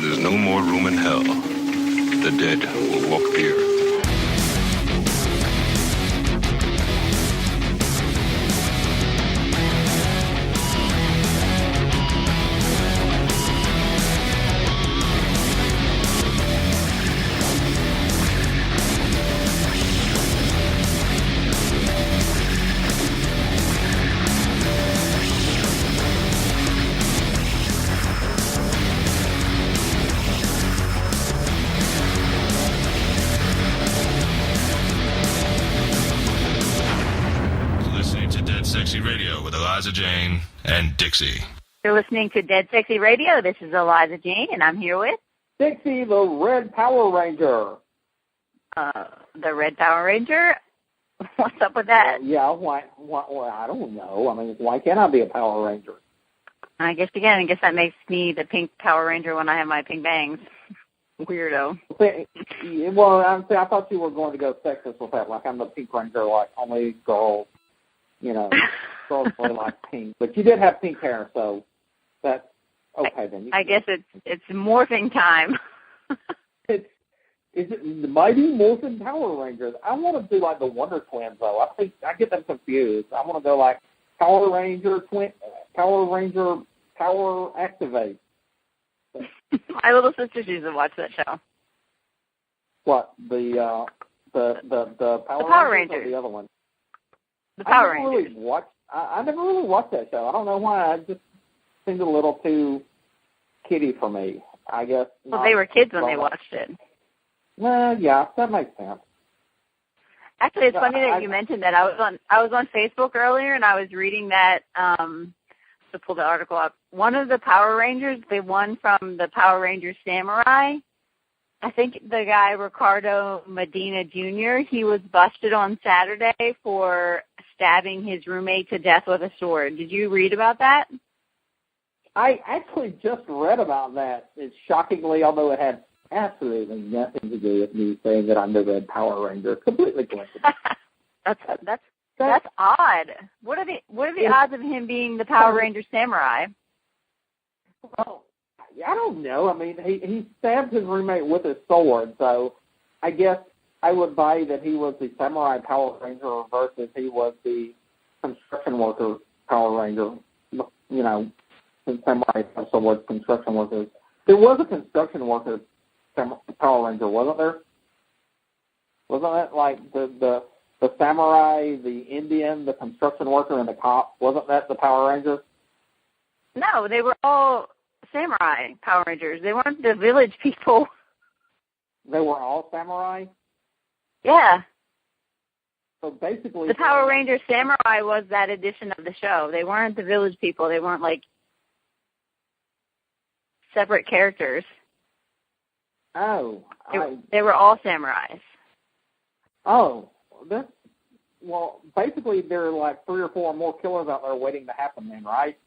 there's no more room in hell, the dead will walk here. Jane and Dixie. You're listening to Dead Sexy Radio. This is Eliza Jane, and I'm here with Dixie, the Red Power Ranger. The Red Power Ranger? What's up with that? Yeah, why, I don't know. I mean, why can't I be a Power Ranger? I guess that makes me the pink Power Ranger when I have my pink bangs. Weirdo. Well, I thought you were going to go sexist with that. Like, I'm the Pink Ranger, like, only girls, girls really like pink. But you did have pink hair, so that's okay then. I guess it's morphing time. Is it the Mighty Morphin Power Rangers? I want to do like the Wonder Twins, though. I think I get them confused. I want to go like Power Ranger, Power Activate. My little sisters used to watch that show. What, the Power Rangers? Or the other one? The Power Rangers. I never really watched that show. I don't know why. It just seemed a little too kiddie for me, I guess. Well, they were kids when they watched it. Well, yeah, that makes sense. Actually, it's funny that you mentioned that. I was on Facebook earlier, and I was reading that, to pull the article up. One of the Power Rangers, they won from the Power Rangers Samurai. I think the guy, Ricardo Medina Jr., he was busted on Saturday for stabbing his roommate to death with a sword. Did you read about that? I actually just read about that. It's shockingly, although it had absolutely nothing to do with me saying that I'm the Red Power Ranger. Completely coincidence. That's odd. What are the odds of him being the Power Ranger Samurai? Well, I don't know. I mean, he stabbed his roommate with his sword, so I guess I would buy that he was the Samurai Power Ranger versus he was the construction worker Power Ranger. The Samurai swords, construction workers. There was a construction worker Power Ranger, wasn't there? Wasn't it like the Samurai, the Indian, the construction worker, and the cop? Wasn't that the Power Rangers? No, they were all Samurai Power Rangers. They weren't the village people. They were all Samurai? Yeah. So basically, the Power Ranger Samurai was that edition of the show. They weren't the village people. They weren't like separate characters. Oh. They were all samurais. Oh. Well, basically there are like 3 or 4 more killers out there waiting to happen then, right?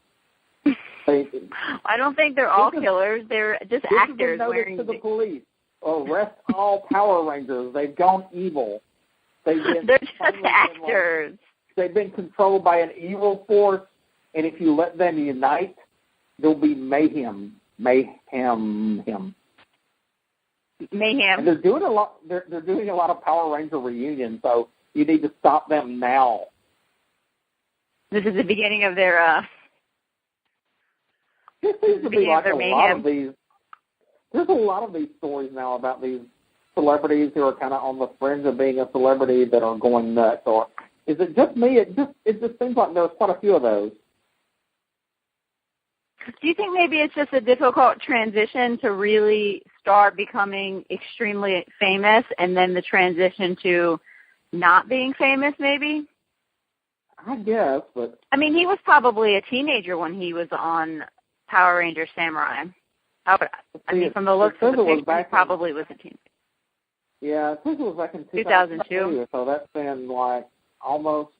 I don't think they're all killers. They're just actors wearing... to the police. Arrest all Power Rangers. They've gone evil. They're just actors. They've been controlled by an evil force, and if you let them unite, there'll be mayhem. Mayhem. And they're doing a lot. They're doing a lot of Power Ranger reunions, so you need to stop them now. This is the beginning of their. This seems to be like a lot of these. There's a lot of these stories now about these celebrities who are kind of on the fringe of being a celebrity that are going nuts. Or is it just me? It just seems like there's quite a few of those. Do you think maybe it's just a difficult transition to really start becoming extremely famous and then the transition to not being famous maybe? I guess, but... I mean, he was probably a teenager when he was on Power Ranger Samurai. From the looks of the picture, he probably was a teenager. Yeah, I think it was back in 2002. So that's been like almost,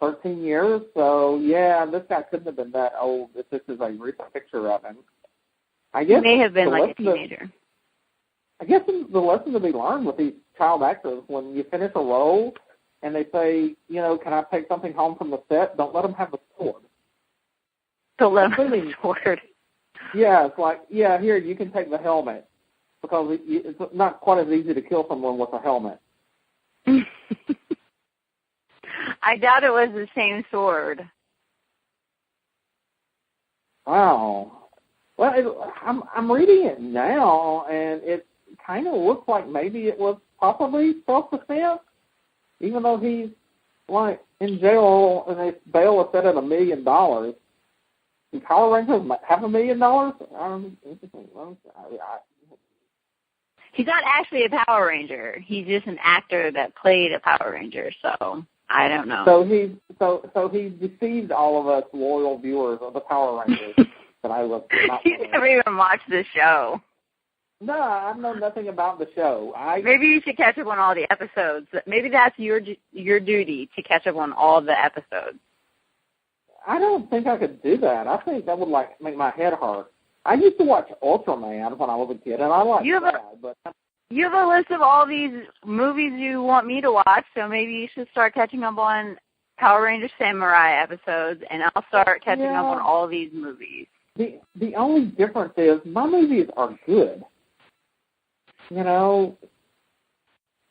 13 years? So, yeah, this guy couldn't have been that old if this is a recent picture of him. I guess he may have been like a teenager. I guess the lesson to be learned with these child actors, when you finish a role and they say, can I take something home from the set, don't let them have the sword. Don't let them have the sword. Yeah, it's like, yeah, here, you can take the helmet, because it's not quite as easy to kill someone with a helmet. I doubt it was the same sword. Wow. Well, I'm reading it now, and it kind of looks like maybe it was possibly self-defense, even though he's, like, in jail, and his bail is set at $1 million. Do Power Rangers have $1 million? He's not actually a Power Ranger. He's just an actor that played a Power Ranger, so I don't know. So he deceived all of us loyal viewers of the Power Rangers that I was not. You never even watched the show. No, I know nothing about the show. Maybe you should catch up on all the episodes. Maybe that's your duty, to catch up on all the episodes. I don't think I could do that. I think that would like make my head hurt. I used to watch Ultraman when I was a kid, and I liked that. But you have a list of all these movies you want me to watch, so maybe you should start catching up on Power Ranger Samurai episodes, and I'll start catching up on all these movies. The only difference is my movies are good. You know,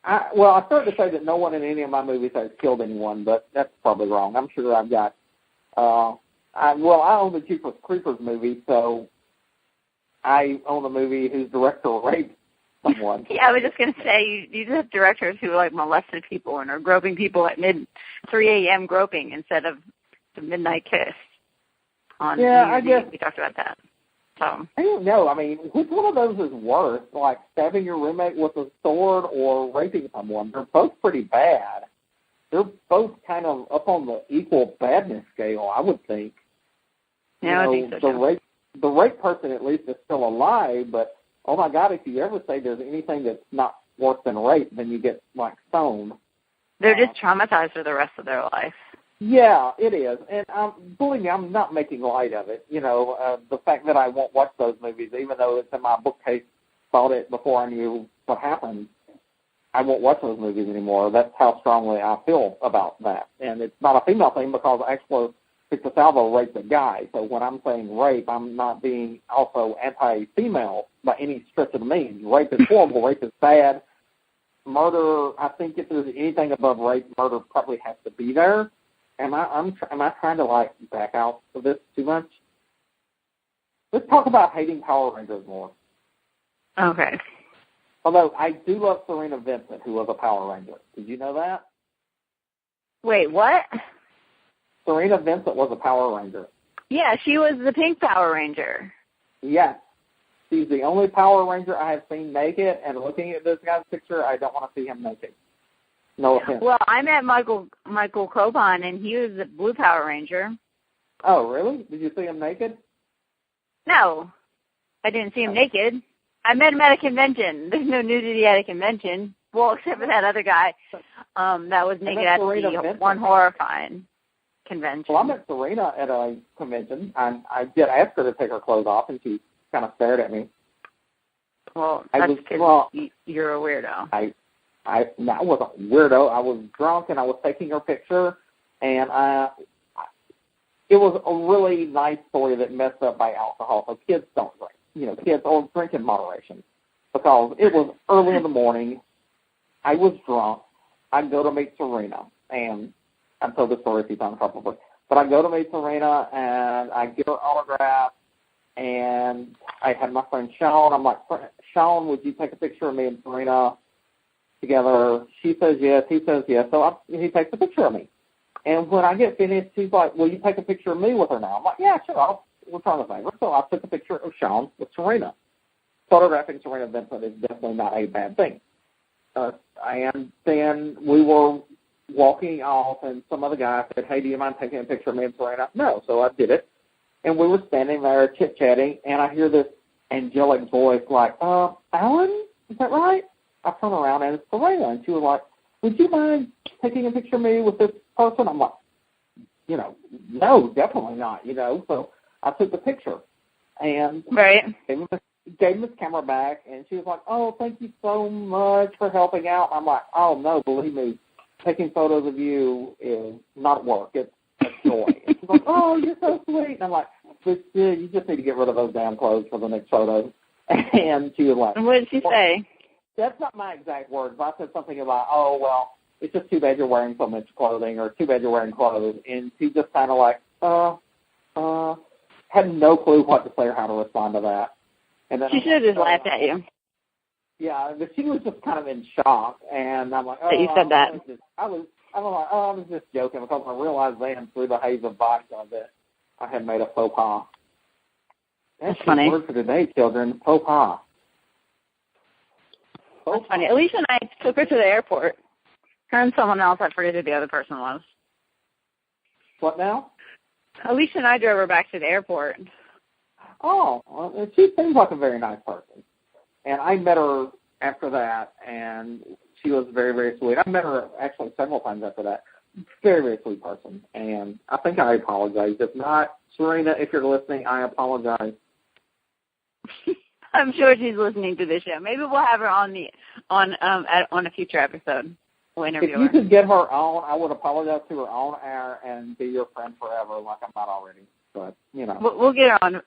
I started to say that no one in any of my movies has killed anyone, but that's probably wrong. I'm sure I've got, I own the Jeepers Creepers movie, so I own a movie whose director raped someone. Yeah, I was just going to say, you just have directors who, like, molested people and are groping people at 3 a.m. groping instead of the midnight kiss. I guess we talked about that. So I don't know. I mean, which one of those is worse, like stabbing your roommate with a sword or raping someone? They're both pretty bad. They're both kind of up on the equal badness scale, I would think. Yeah, I think so too. The rape person at least is still alive, but oh my God, if you ever say there's anything that's not worse than rape, then you get like stoned. They're just traumatized for the rest of their life. Yeah, it is. And believe me, I'm not making light of it. You know, the fact that I won't watch those movies, even though it's in my bookcase, bought it before I knew what happened, I won't watch those movies anymore. That's how strongly I feel about that. And it's not a female thing, because actually Victor Salvo raped a guy. So when I'm saying rape, I'm not being also anti-female by any stretch of the means. Rape is horrible. Rape is bad. Murder, I think if there's anything above rape, murder probably has to be there. Am I trying to, like, back out of this too much? Let's talk about hating Power Rangers more. Okay. Although I do love Serena Vincent, who was a Power Ranger. Did you know that? Wait, what? Serena Vincent was a Power Ranger. Yeah, she was the pink Power Ranger. Yes. She's the only Power Ranger I have seen naked, and looking at this guy's picture, I don't want to see him naked. No offense. Well, I met Michael Coban, and he was the blue Power Ranger. Oh, really? Did you see him naked? No, I didn't see him naked. I met him at a convention. There's no nudity at a convention. Well, except for that other guy that was naked at the One Horrifying convention. Well, I met Serena at a convention, and I did ask her to take her clothes off, and she kind of stared at me. Well, that's because you're a weirdo. I wasn't a weirdo. I was drunk, and I was taking her picture, and it was a really nice story that messed up by alcohol. So kids don't drink. You know, kids don't drink in moderation, because it was early in the morning. I was drunk. I go to meet Serena, and I've told this story a few times probably, but I go to meet Serena, and I give her autograph, and I had my friend Sean. I'm like, Sean, would you take a picture of me and Serena together? She says yes, he says yes, so he takes a picture of me. And when I get finished, she's like, will you take a picture of me with her now? I'm like, yeah, sure, I'll return the favor. So I took a picture of Sean with Serena. Photographing Serena Vincent is definitely not a bad thing. And then we were walking off, and some other guy said, hey, do you mind taking a picture of me and Serena? No, so I did it. And we were standing there chit-chatting, and I hear this angelic voice like, Alan, is that right? I turn around, and it's Serena, and she was like, would you mind taking a picture of me with this person? I'm like, no, definitely not, So I took the picture, and gave him his camera back, and she was like, oh, thank you so much for helping out. I'm like, oh, no, believe me, taking photos of you is not work. It's a joy. And she's like, oh, you're so sweet. And I'm like, but you just need to get rid of those damn clothes for the next photo. And she was like, and what did she say? That's not my exact words, but I said something about, oh, well, it's just too bad you're wearing so much clothing, or too bad you're wearing clothes. And she just kind of like, had no clue what to say or how to respond to that. And then she should have just laughed at you. Yeah, but she was just kind of in shock, and I'm like, that you said that. I was just joking, because I realized then through the haze of vodka that I had made a faux pas. That's funny. The word for today, children, faux pas. That's funny. Alicia and I took her to the airport. Her and someone else, I forget who the other person was. What now? Alicia and I drove her back to the airport. Oh, well, she seems like a very nice person. And I met her after that, and she was very, very sweet. I met her actually several times after that. Very, very sweet person. And I think I apologize. If not, Serena, if you're listening, I apologize. I'm sure she's listening to this show. Maybe we'll have her on a future episode. We'll interview her. If you could get her on, I would apologize to her on air and be your friend forever, like I'm not already. But we'll get her on.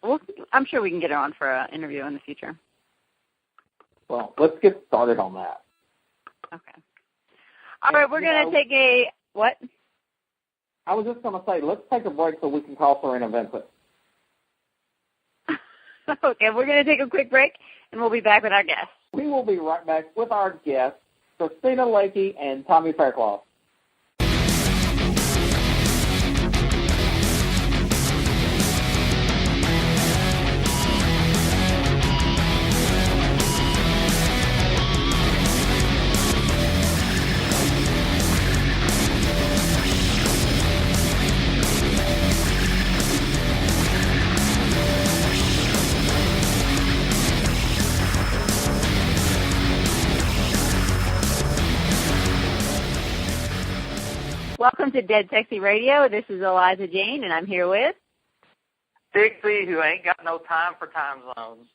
I'm sure we can get her on for an interview in the future. Well, let's get started on that. Okay. All right, we're going to take a what? I was just going to say, let's take a break so we can call Serena Vincent. Okay, we're going to take a quick break, and we'll be back with our guests. We will be right back with our guests, Kristina, Lakey, and Tommy Faircloth. Welcome to Dead Sexy Radio. This is Eliza Jane, and I'm here with Dixie, who ain't got no time for time zones.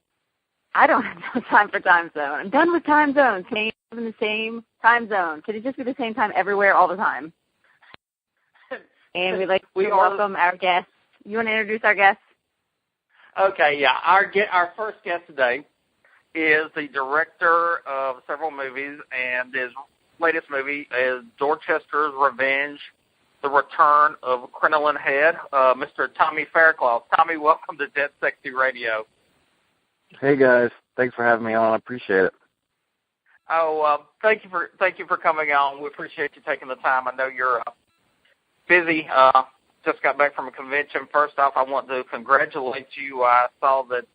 I don't have no time for time zone. I'm done with time zones. Can you live in the same time zone? Could it just be the same time everywhere all the time? And we'd like to welcome our guests. You want to introduce our guests? Okay, yeah. Our first guest today is the director of several movies, and his latest movie is Dorchester's Revenge, The Return of Crinoline Head, Mr. Tommy Faircloth. Tommy, welcome to Dead Sexy Radio. Hey guys, thanks for having me on. I appreciate it. Oh, thank you for coming on. We appreciate you taking the time. I know you're busy. Just got back from a convention. First off, I want to congratulate you. I saw that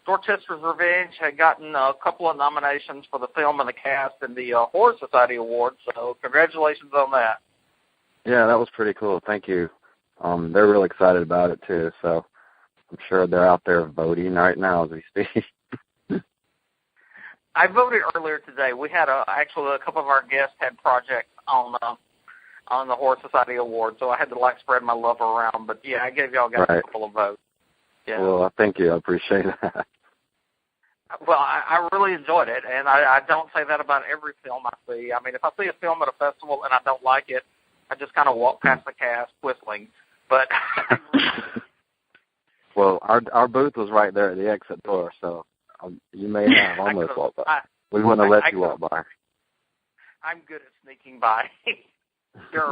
Dorchester's Revenge had gotten a couple of nominations for the film and the cast in the Horror Society Awards, so congratulations on that. Yeah, that was pretty cool. Thank you. They're really excited about it, too, so I'm sure they're out there voting right now as we speak. I voted earlier today. We had actually a couple of our guests had projects on the Horror Society Awards, so I had to spread my love around. But yeah, I gave y'all guys a couple of votes. Yeah. Well, thank you. I appreciate that. Well, I really enjoyed it, and I don't say that about every film I see. I mean, if I see a film at a festival and I don't like it, I just kind of walk past the cast whistling. But well, our booth was right there at the exit door, so you may have almost walked by. We wouldn't have let you walk by. I'm good at sneaking by.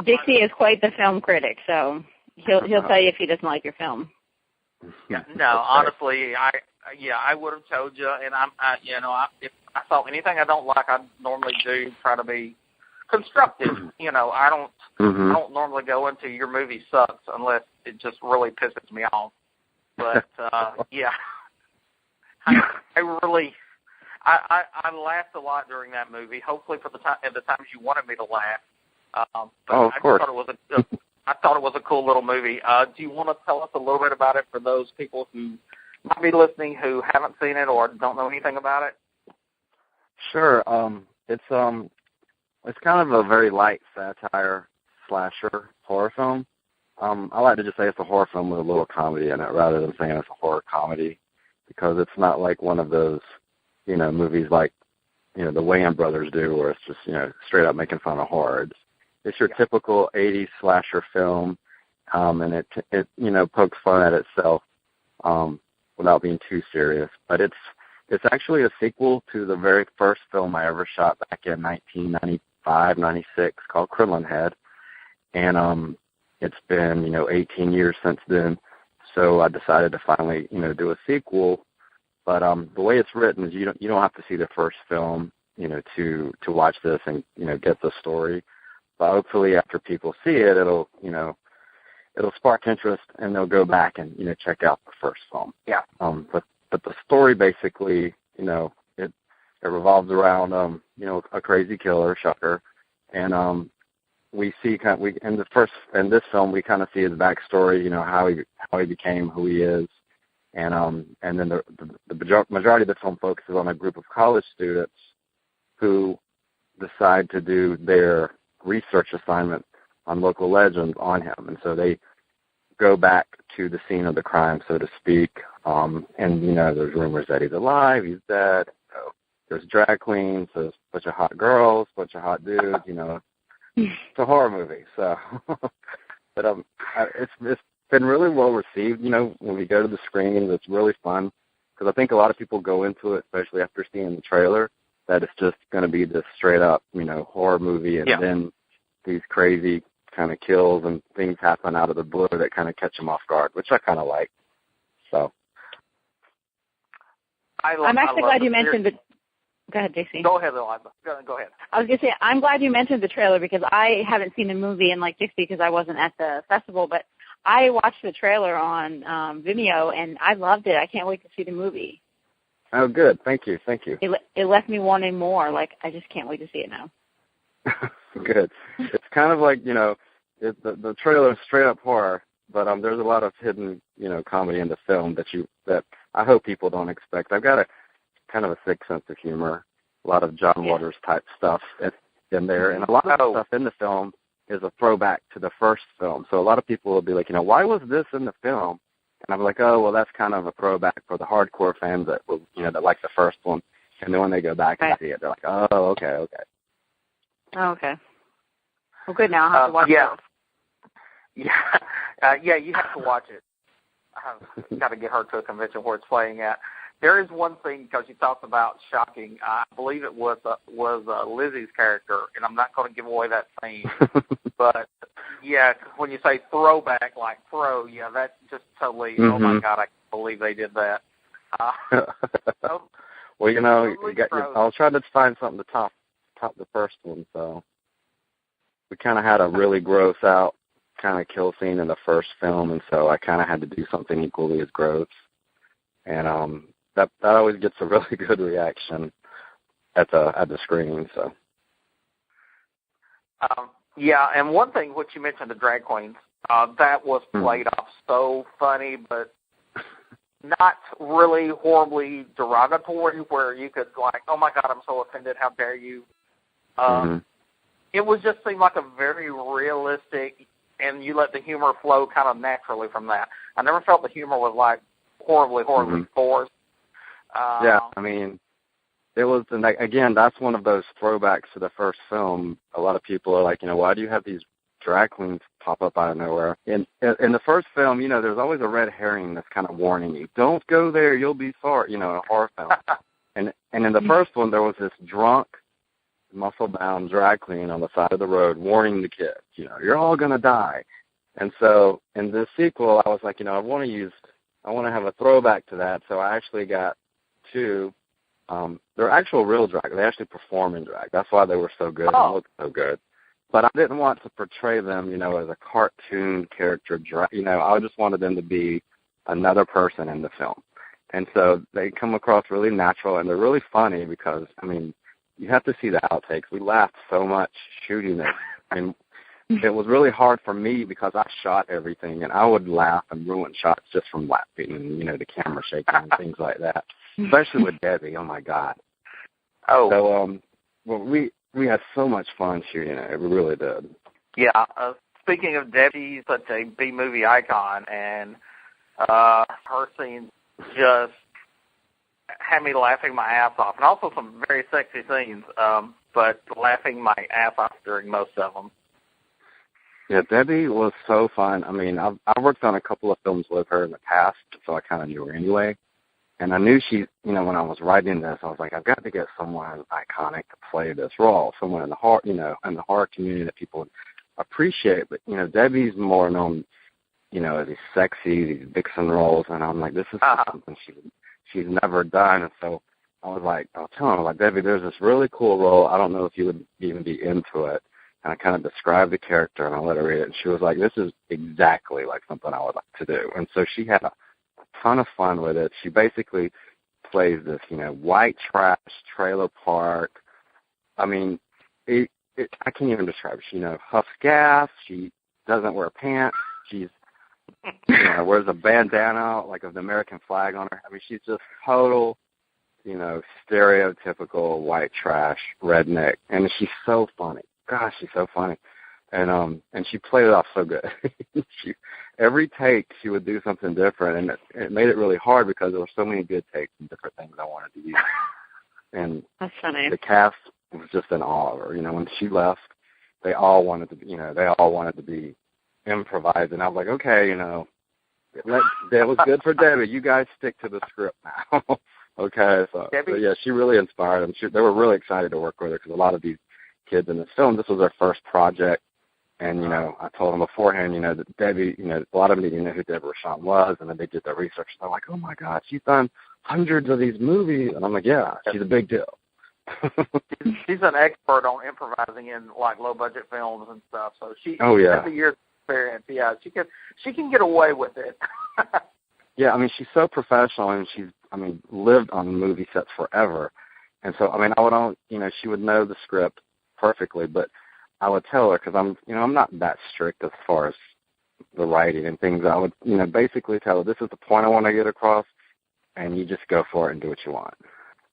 Dixie is quite the film critic, so he'll tell you if he doesn't like your film. Yeah, no, honestly, I would have told you, and if I saw anything I don't like, I normally do try to be constructive. I don't normally go into your movie sucks unless it just really pisses me off. But yeah, I laughed a lot during that movie. Hopefully, for the times you wanted me to laugh. But of course. I thought it was a cool little movie. Do you want to tell us a little bit about it for those people who might be listening who haven't seen it or don't know anything about it? Sure. It's kind of a very light satire slasher horror film. I like to just say it's a horror film with a little comedy in it rather than saying it's a horror comedy, because it's not like one of those, movies like, the Wayans brothers do, where it's just, straight up making fun of horror. It's your typical 80s slasher film, and it pokes fun at itself without being too serious. But it's actually a sequel to the very first film I ever shot back in 1995, 96, called Krillin Head. And it's been, 18 years since then. So I decided to finally, do a sequel. But the way it's written is you don't have to see the first film, to watch this and, get the story. But hopefully after people see it, it'll spark interest and they'll go back and, check out the first film. Yeah. But the story basically, it revolves around, a crazy killer, Shucker. And we see in this film we kind of see his backstory, how he became who he is. And then the majority of the film focuses on a group of college students who decide to do their research assignment on local legends on him. And so they go back to the scene of the crime, so to speak. And, there's rumors that he's alive, he's dead. There's drag queens, there's a bunch of hot girls, a bunch of hot dudes, It's a horror movie. So, but it's been really well received, when we go to the screenings. It's really fun because I think a lot of people go into it, especially after seeing the trailer, that it's just going to be this straight up, horror movie, and then these crazy kind of kills and things happen out of the blue that kind of catch them off guard, which I kind of like. So I'm actually glad you mentioned the. Go ahead, JC. Go ahead, Eliza. Go ahead. I was going to say, I'm glad you mentioned the trailer because I haven't seen the movie in like 60 because I wasn't at the festival, but I watched the trailer on Vimeo and I loved it. I can't wait to see the movie. Oh, good. Thank you. It left me wanting more. Like, I just can't wait to see it now. Good. It's kind of like, the trailer is straight up horror, but there's a lot of hidden, comedy in the film that I hope people don't expect. I've got a kind of a sick sense of humor, a lot of John Waters type stuff in there, and a lot of the stuff in the film is a throwback to the first film. So a lot of people will be like, why was this in the film? And I'm like, oh, well, that's kind of a throwback for the hardcore fans that will, that like the first one. And then when they go back and see it, they're like, oh, okay. Oh, okay. Well, good. Now I'll have to watch it. Yeah, you have to watch it. I've got to get her to a convention where it's playing at. There is one thing, because you talked about shocking. I believe it was Lizzie's character, and I'm not going to give away that scene. But, yeah, when you say throwback, like throw, that's just totally, oh, my God, I can't believe they did that. Well, I was trying to find something to top the first one, so we kind of had a really gross out kind of kill scene in the first film, and so I kind of had to do something equally as gross. And that always gets a really good reaction at the screening. So. And one thing which you mentioned, the drag queens, that was played off so funny, but not really horribly derogatory, where you could like, oh my God, I'm so offended, how dare you? It was just seemed like a very realistic, and you let the humor flow kind of naturally from that. I never felt the humor was like horribly forced. I mean, it was, again, that's one of those throwbacks to the first film. A lot of people are like, why do you have these drag queens pop up out of nowhere? In the first film, there's always a red herring that's kind of warning you, don't go there, you'll be sorry, in a horror film. and in the first one, there was this drunk, muscle-bound drag queen on the side of the road warning the kids, you're all going to die. And so in this sequel, I was like, I want to have a throwback to that, so I actually got two. They're actual real drag. They actually perform in drag. That's why they were so good and looked so good. But I didn't want to portray them, as a cartoon character. I just wanted them to be another person in the film. And so they come across really natural, and they're really funny because, you have to see the outtakes. We laughed so much shooting it. And it was really hard for me because I shot everything, and I would laugh and ruin shots just from laughing and, the camera shaking and things like that, especially with Debbie. Oh, my God. Oh. So, well, we had so much fun shooting it. We really did. Yeah. Speaking of Debbie, such a B-movie icon, and her scenes just had me laughing my ass off, and also some very sexy scenes, but laughing my ass off during most of them. Yeah, Debbie was so fun. I mean, I've worked on a couple of films with her in the past, so I kind of knew her anyway. And I knew she, you know, when I was writing this, I was like, I've got to get someone iconic to play this role, someone in the horror, you know, in the horror community that people would appreciate. But, you know, Debbie's more known, you know, as these sexy, these vixen roles, and I'm like, this is something she's never done. And so I was telling her, like, Debbie, there's this really cool role. I don't know if you would even be into it. And I kind of described the character, and I let her read it, and she was like, this is exactly like something I would like to do. And so she had a ton of fun with it. She basically plays this, you know, white trash trailer park. I mean, I can't even describe it. She, you know, huffs gas. She doesn't wear pants. She's, you know, wears a bandana like of the American flag on her. I mean, she's just total, you know, stereotypical white trash redneck, and she's so funny. Gosh, she's so funny. And she played it off so good. Every take, she would do something different, and it made it really hard because there were so many good takes and different things I wanted to use. And that's funny. The cast was just in awe of her. You know, when she left, they all wanted to be improvised, and I was like, okay, you know, that was good for Debbie. You guys stick to the script now. Okay, so yeah, she really inspired them. They were really excited to work with her because a lot of these kids in this film, this was their first project. And, you know, I told them beforehand, you know, that Debbie, you know, a lot of them didn't know who Deborah Shawn was, and then they did their research. They're like, oh, my God, she's done hundreds of these movies. And I'm like, yeah, she's a big deal. She's an expert on improvising in, like, low-budget films and stuff. So she has a year's experience. Yeah, she can get away with it. Yeah, I mean, she's so professional, and she's, lived on movie sets forever. And so, she would know the script perfectly, but I would tell her, because I'm not that strict as far as the writing and things. I would, basically tell her, this is the point I want to get across, and you just go for it and do what you want.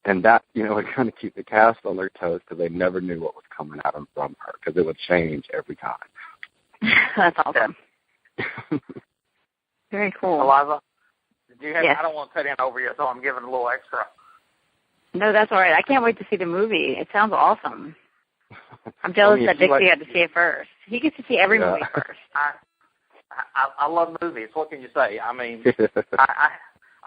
And that, would kind of keep the cast on their toes because they never knew what was coming at them from her because it would change every time. That's awesome. Very cool. Eliza, do you have, yes. I don't want to cut in over you, so I'm giving a little extra. No, that's all right. I can't wait to see the movie. It sounds awesome. I'm jealous that Dixie had to see it first. He gets to see every movie first. I love movies. What can you say? I mean,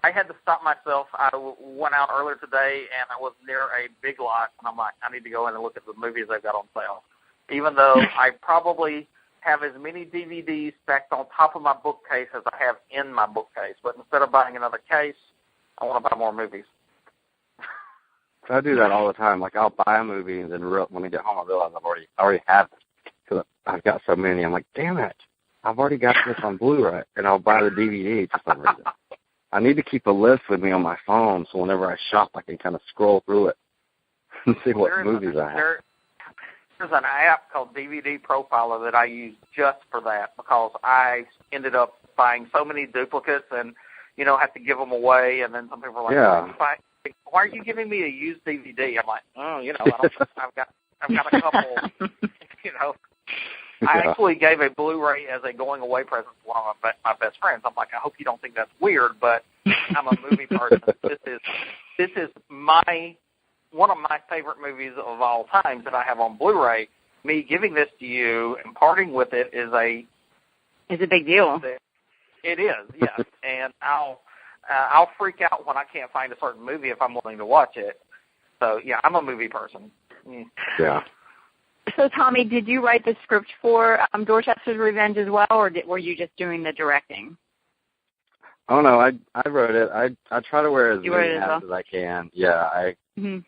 I had to stop myself. I went out earlier today, and I was near a Big Lot, and I'm like, I need to go in and look at the movies they've got on sale. Even though I probably have as many DVDs stacked on top of my bookcase as I have in my bookcase. But instead of buying another case, I want to buy more movies. I do that all the time. Like, I'll buy a movie, and then when I get home, I realize I already have it because I've got so many. I'm like, damn it, I've already got this on Blu-ray, and I'll buy the DVD for some reason. I need to keep a list with me on my phone, so whenever I shop, I can kind of scroll through it and see what movies I have. There's an app called DVD Profiler that I use just for that because I ended up buying so many duplicates and, have to give them away. And then some people are like, why are you giving me a used DVD? I'm like, I've got a couple, I actually gave a Blu-ray as a going-away present to one of my best friends. I'm like, I hope you don't think that's weird, but I'm a movie person. This is one of my favorite movies of all time that I have on Blu-ray. Me giving this to you and parting with it is a big deal. It is, yes. And I'll freak out when I can't find a certain movie if I'm willing to watch it. So, yeah, I'm a movie person. Yeah. So, Tommy, did you write the script for Dorchester's Revenge as well, or were you just doing the directing? Oh, no, I wrote it. I try to wear as many hats as I can. Yeah, when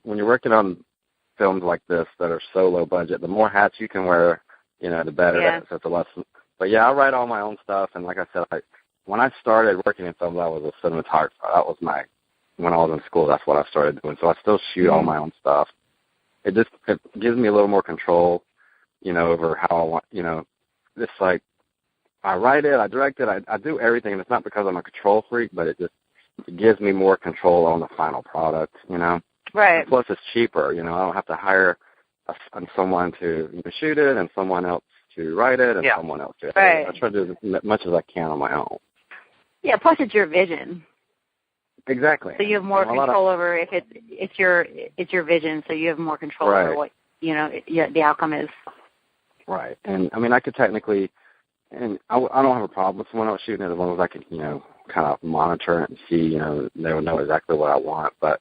you're working on films like this that are so low budget, the more hats you can wear, the better. Yeah. So it's a lesson. But, yeah, I write all my own stuff, and like I said, when I started working in films, I was a cinematographer. That was when I was in school, that's what I started doing. So I still shoot all my own stuff. It gives me a little more control, over how I want, it's like I write it, I direct it, I do everything. And it's not because I'm a control freak, but it gives me more control on the final product, Right. Plus it's cheaper, I don't have to hire someone to shoot it and someone else to write it and someone else to edit it. I try to do as much as I can on my own. Yeah, plus it's your vision. Exactly. So you have more control over if it's your vision. So you have more control over what the outcome is. Right. And, I mean, I could technically, and I don't have a problem with someone else shooting it as long as I could, kind of monitor it and see, they would know exactly what I want. But,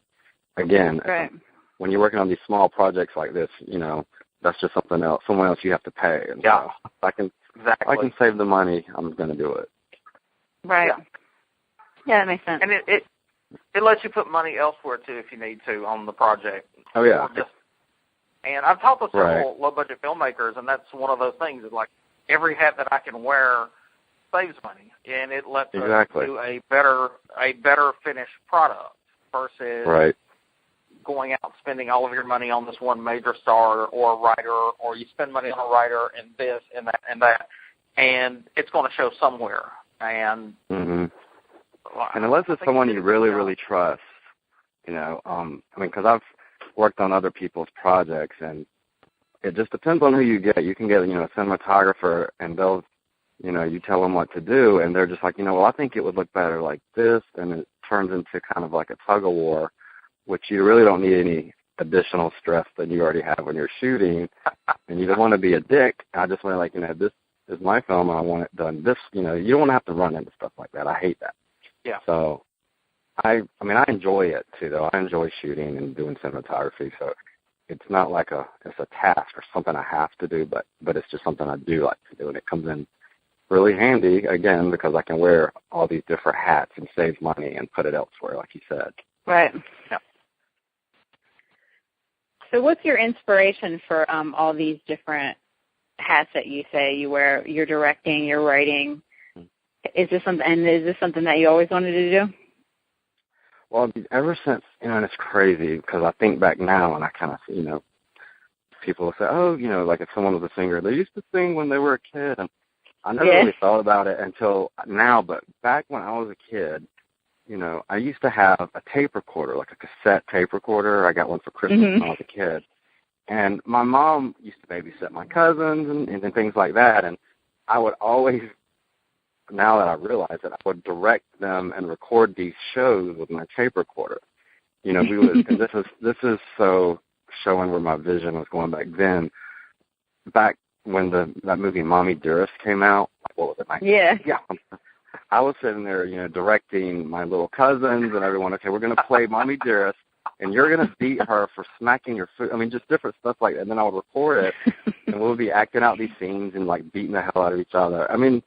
again, right. When you're working on these small projects like this, that's just someone else you have to pay. And yeah. So if I can save the money, I'm going to do it. Right. Yeah, that makes sense. And it lets you put money elsewhere, too, if you need to, on the project. Oh, yeah. And I've talked to several low-budget filmmakers, and that's one of those things. Is like every hat that I can wear saves money, and it lets us do a better finished product versus going out and spending all of your money on this one major star or writer, or you spend money on a writer and this and that and that, and it's going to show somewhere. And and unless it's someone you really, really trust, because I've worked on other people's projects, and it just depends on who you get. You can get, a cinematographer, and they'll, you tell them what to do, and they're just like, well, I think it would look better like this, and it turns into kind of like a tug-of-war, which you really don't need any additional stress than you already have when you're shooting, and you don't want to be a dick. I just want to, this is my film, and I want it done this, you don't want to have to run into stuff like that. I hate that. Yeah. So, I enjoy it, too, though. I enjoy shooting and doing cinematography, so it's not like it's a task or something I have to do, but it's just something I do like to do, and it comes in really handy, again, because I can wear all these different hats and save money and put it elsewhere, like you said. Right. Yeah. So what's your inspiration for all these different hats that you say you wear? You're directing, you're writing. Is this something that you always wanted to do? Well, ever since, and it's crazy because I think back now and I kind of, people will say, oh, like if someone was a singer, they used to sing when they were a kid. And I never really thought about it until now, but back when I was a kid, I used to have a tape recorder, like a cassette tape recorder. I got one for Christmas when I was a kid. And my mom used to babysit my cousins and things like that. And I would always, now that I realize it, I would direct them and record these shows with my tape recorder. We would, and this is so showing where my vision was going back then. Back when that movie Mommy Dearest came out, what was it? Yeah. I was sitting there, directing my little cousins and everyone. Okay, we're going to play Mommy Dearest, and you're going to beat her for smacking your food. I mean, just different stuff like that. And then I would record it, and we'll be acting out these scenes and, like, beating the hell out of each other. I mean,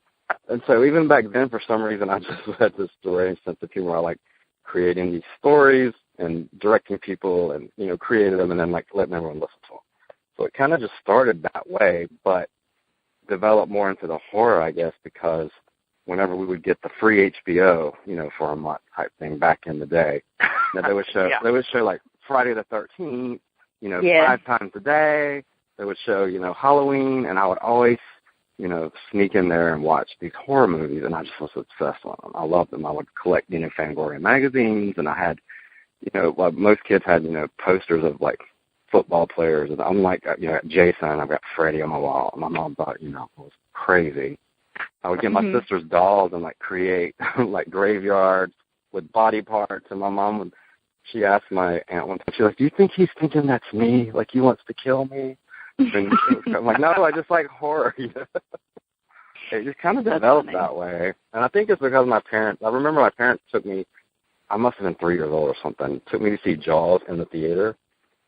and so even back then, for some reason, I just had this deranged sense of humor. I like creating these stories and directing people and, creating them and then, like, letting everyone listen to them. So it kind of just started that way, but developed more into the horror, I guess, because whenever we would get the free HBO, for a month type thing back in the day, that they would show like Friday the 13th, 5 times a day. They would show, Halloween, and I would always, sneak in there and watch these horror movies, and I just was obsessed with them. I loved them. I would collect, Fangoria magazines, and I had, like most kids had, posters of like football players, and I'm like, Jason, I've got Freddie on my wall. And my mom thought, it was crazy. I would get my sister's dolls and like create like graveyards with body parts, and my mom she asked my aunt one time, she's like, do you think he's thinking that's me? Like he wants to kill me? And I'm like, no, I just like horror. It just kind of developed that way. And I think it's because my parents, I remember my parents took me, I must have been 3 years old or something, took me to see Jaws in the theater.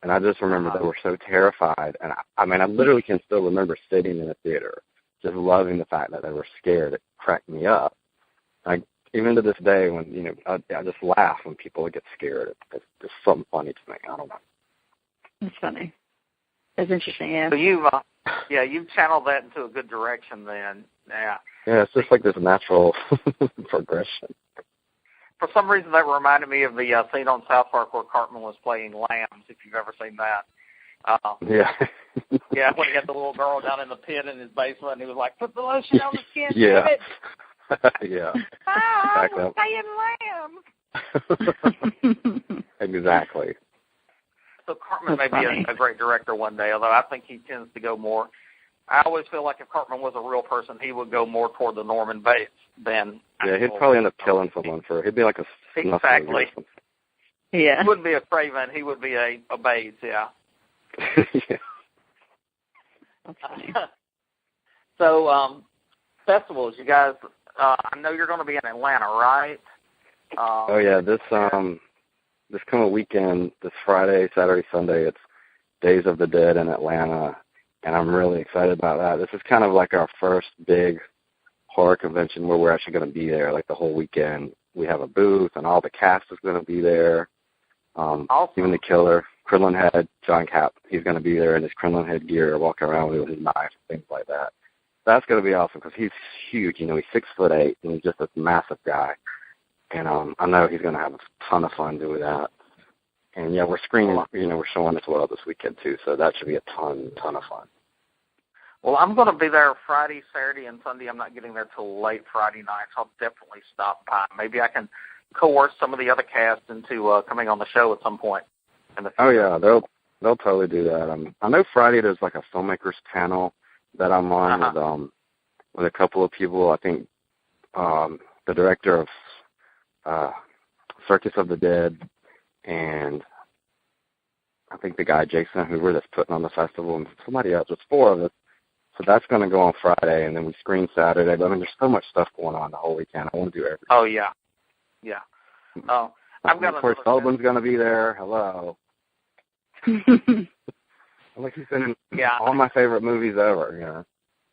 And I just remember they were so terrified. And I literally can still remember sitting in a theater, just loving the fact that they were scared. It cracked me up. Even to this day, when, I just laugh when people get scared. It's just something funny to me. I don't know. That's funny. That's interesting, yeah. So you've channeled that into a good direction then. Yeah. Yeah, it's just like this natural progression. For some reason, that reminded me of the scene on South Park where Cartman was playing lambs, if you've ever seen that. Yeah, when he had the little girl down in the pit in his basement, and he was like, put the lotion on the skin, yeah. Yeah. Exactly. I'm playing lambs. Exactly. So Cartman may be a great director one day, although I think he tends to go more. I always feel like if Cartman was a real person, he would go more toward the Norman Bates than. Yeah, he'd probably end up killing someone he'd be like a. Exactly. Yeah. He wouldn't be a Craven, he would be a Bates, yeah. Yeah. That's funny. So, festivals, you guys, I know you're going to be in Atlanta, right? Oh, yeah, this coming weekend, this Friday, Saturday, Sunday, it's Days of the Dead in Atlanta, and I'm really excited about that. This is kind of like our first big horror convention where we're actually going to be there, like the whole weekend. We have a booth, and all the cast is going to be there. Awesome. Even the killer, Krillin Head, John Cap, he's going to be there in his Krillin Head gear, walking around with his knife, things like that. That's going to be awesome because he's huge. You know, he's 6'8", and he's just this massive guy. And I know he's going to have a ton of fun doing that. And, yeah, we're screening, we're showing as well this weekend, too, so that should be a ton of fun. Well, I'm going to be there Friday, Saturday, and Sunday. I'm not getting there till late Friday night, so I'll definitely stop by. Maybe I can coerce some of the other cast into coming on the show at some point. Oh, yeah, they'll totally do that. I know Friday there's like a filmmakers panel that I'm on with a couple of people. I think the director of Circus of the Dead and I think the guy Jason Hoover that's putting on the festival and somebody else. There's 4 of us. So that's going to go on Friday, and then we screen Saturday. But, I mean, there's so much stuff going on the whole weekend. I want to do everything. Oh, yeah. Yeah. Oh, I've got Corey Sullivan's going to be there. Hello. Like he's been in all my favorite movies ever,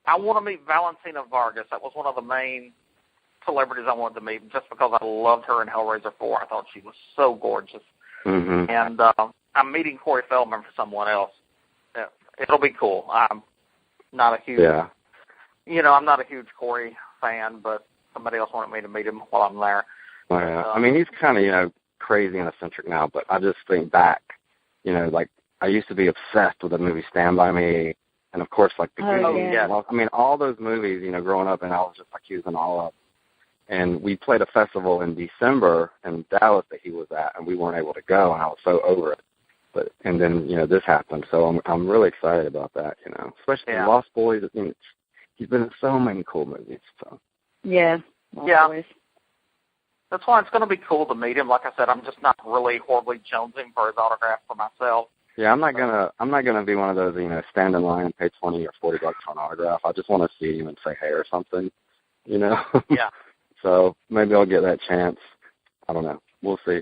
I want to meet Valentina Vargas. That was one of the main celebrities I wanted to meet just because I loved her in Hellraiser 4. I thought she was so gorgeous. Mm-hmm. And I'm meeting Corey Feldman for someone else. It'll be cool. I'm not a huge, I'm not a huge Corey fan, but somebody else wanted me to meet him while I'm there. Oh, yeah. I mean, he's kind of, crazy and eccentric now, but I just think back, like I used to be obsessed with the movie Stand By Me, and of course, like the I mean, all those movies, growing up, and I was just accusing all of them. And we played a festival in December in Dallas that he was at, and we weren't able to go, and I was so over it. And then this happened, so I'm really excited about that. Especially Lost Boys. I mean, he's been in so many cool movies. So Lost Boys. That's why it's going to be cool to meet him. Like I said, I'm just not really horribly jonesing for his autograph for myself. Yeah, I'm not gonna be one of those stand in line and pay $20 or $40 for an autograph. I just want to see him and say hey or something. Yeah. So maybe I'll get that chance. I don't know. We'll see.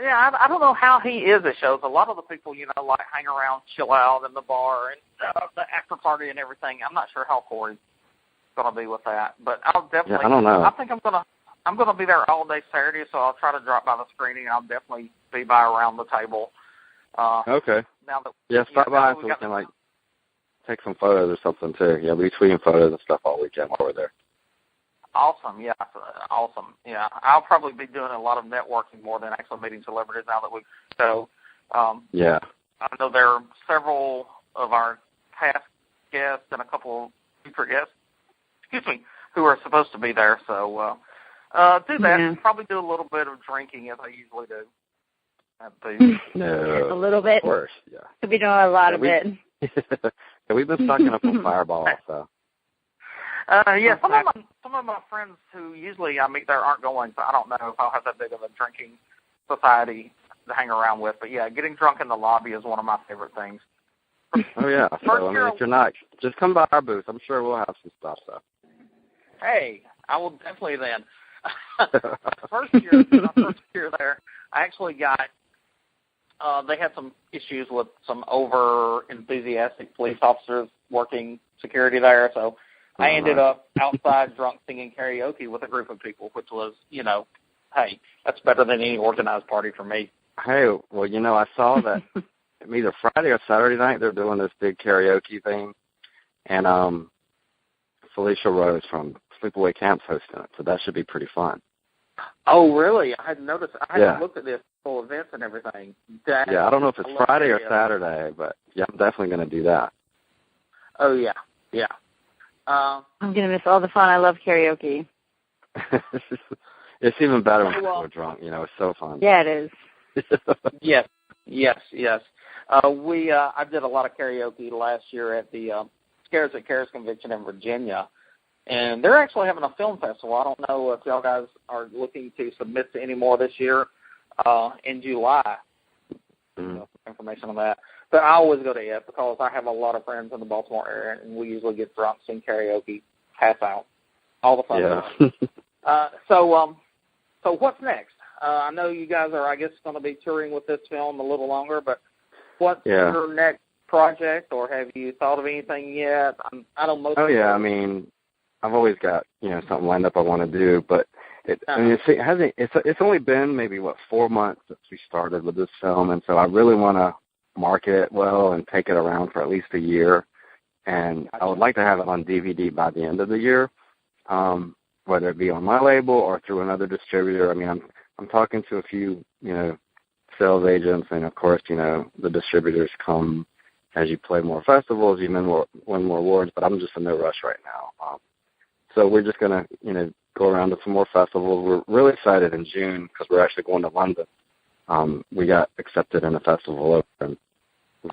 Yeah, I don't know how he is at shows. A lot of the people, like hang around, chill out in the bar and the after party and everything. I'm not sure how Corey's going to be with that, but I'll definitely. Yeah, I don't know. I think I'm gonna be there all day Saturday, so I'll try to drop by the screening. I'll definitely be by around the table. Okay. Now that stop by so we can take some photos or something too. Yeah, we'll be tweeting photos and stuff all weekend while we're there. Awesome, yeah, awesome, yeah. I'll probably be doing a lot of networking more than actually meeting celebrities now that yeah. I know there are several of our past guests and a couple of future guests, who are supposed to be there, so do that. Yeah. Probably do a little bit of drinking as I usually do. No. A little bit. Of course, yeah. Could be doing a lot of it. Yeah, we've been stocking up on Fireball also. Some of my friends who usually I meet there aren't going, so I don't know if I'll have that big of a drinking society to hang around with. But, yeah, getting drunk in the lobby is one of my favorite things. Oh, yeah. So, if you're not, just come by our booth. I'm sure we'll have some stuff, so. Hey, I will definitely then. First year there, I actually got, they had some issues with some over-enthusiastic police officers working security there, so I ended up outside drunk singing karaoke with a group of people, which was, hey, that's better than any organized party for me. Hey, well, I saw that either Friday or Saturday night they're doing this big karaoke thing, and Felicia Rose from Sleepaway Camp's hosting it, so that should be pretty fun. Oh, really? I hadn't noticed. I hadn't looked at this full events and everything. Yeah, I don't know if it's Friday or Saturday, but yeah, I'm definitely going to do that. Oh, yeah. I'm going to miss all the fun. I love karaoke. It's even better when people are drunk. It's so fun. Yeah, it is. Yes. I did a lot of karaoke last year at the Scares at Cares convention in Virginia, and they're actually having a film festival. I don't know if y'all guys are looking to submit to any more this year in July. Mm-hmm. So information on that. But I always go to it because I have a lot of friends in the Baltimore area, and we usually get drunk, sing karaoke, pass out, all the fun stuff. So what's next? I know you guys are, I guess, going to be touring with this film a little longer, but what's your next project, or have you thought of anything yet? I don't know. I mean, I've always got, something lined up I want to do, but it's only been maybe 4 months since we started with this film, and so I really want to market it well and take it around for at least a year, and I would like to have it on DVD by the end of the year, whether it be on my label or through another distributor. I mean, I'm talking to a few, sales agents, and of course, the distributors come as you play more festivals, you win more awards, but I'm just in no rush right now. So we're just going to, go around to some more festivals. We're really excited in June because we're actually going to London. We got accepted in a festival open.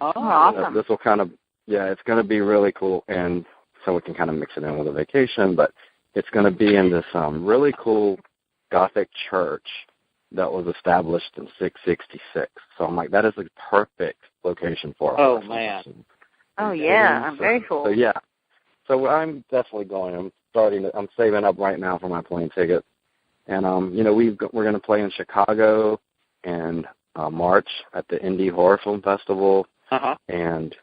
Oh, awesome. This will kind of, it's going to be really cool, and so we can kind of mix it in with a vacation, but it's going to be in this really cool Gothic church that was established in 666. So I'm like, that is the perfect location for us. Oh, man. Oh, yeah, very cool. So, So I'm definitely going. I'm saving up right now for my plane ticket. And, we're going to play in Chicago in March at the Indie Horror Film Festival. And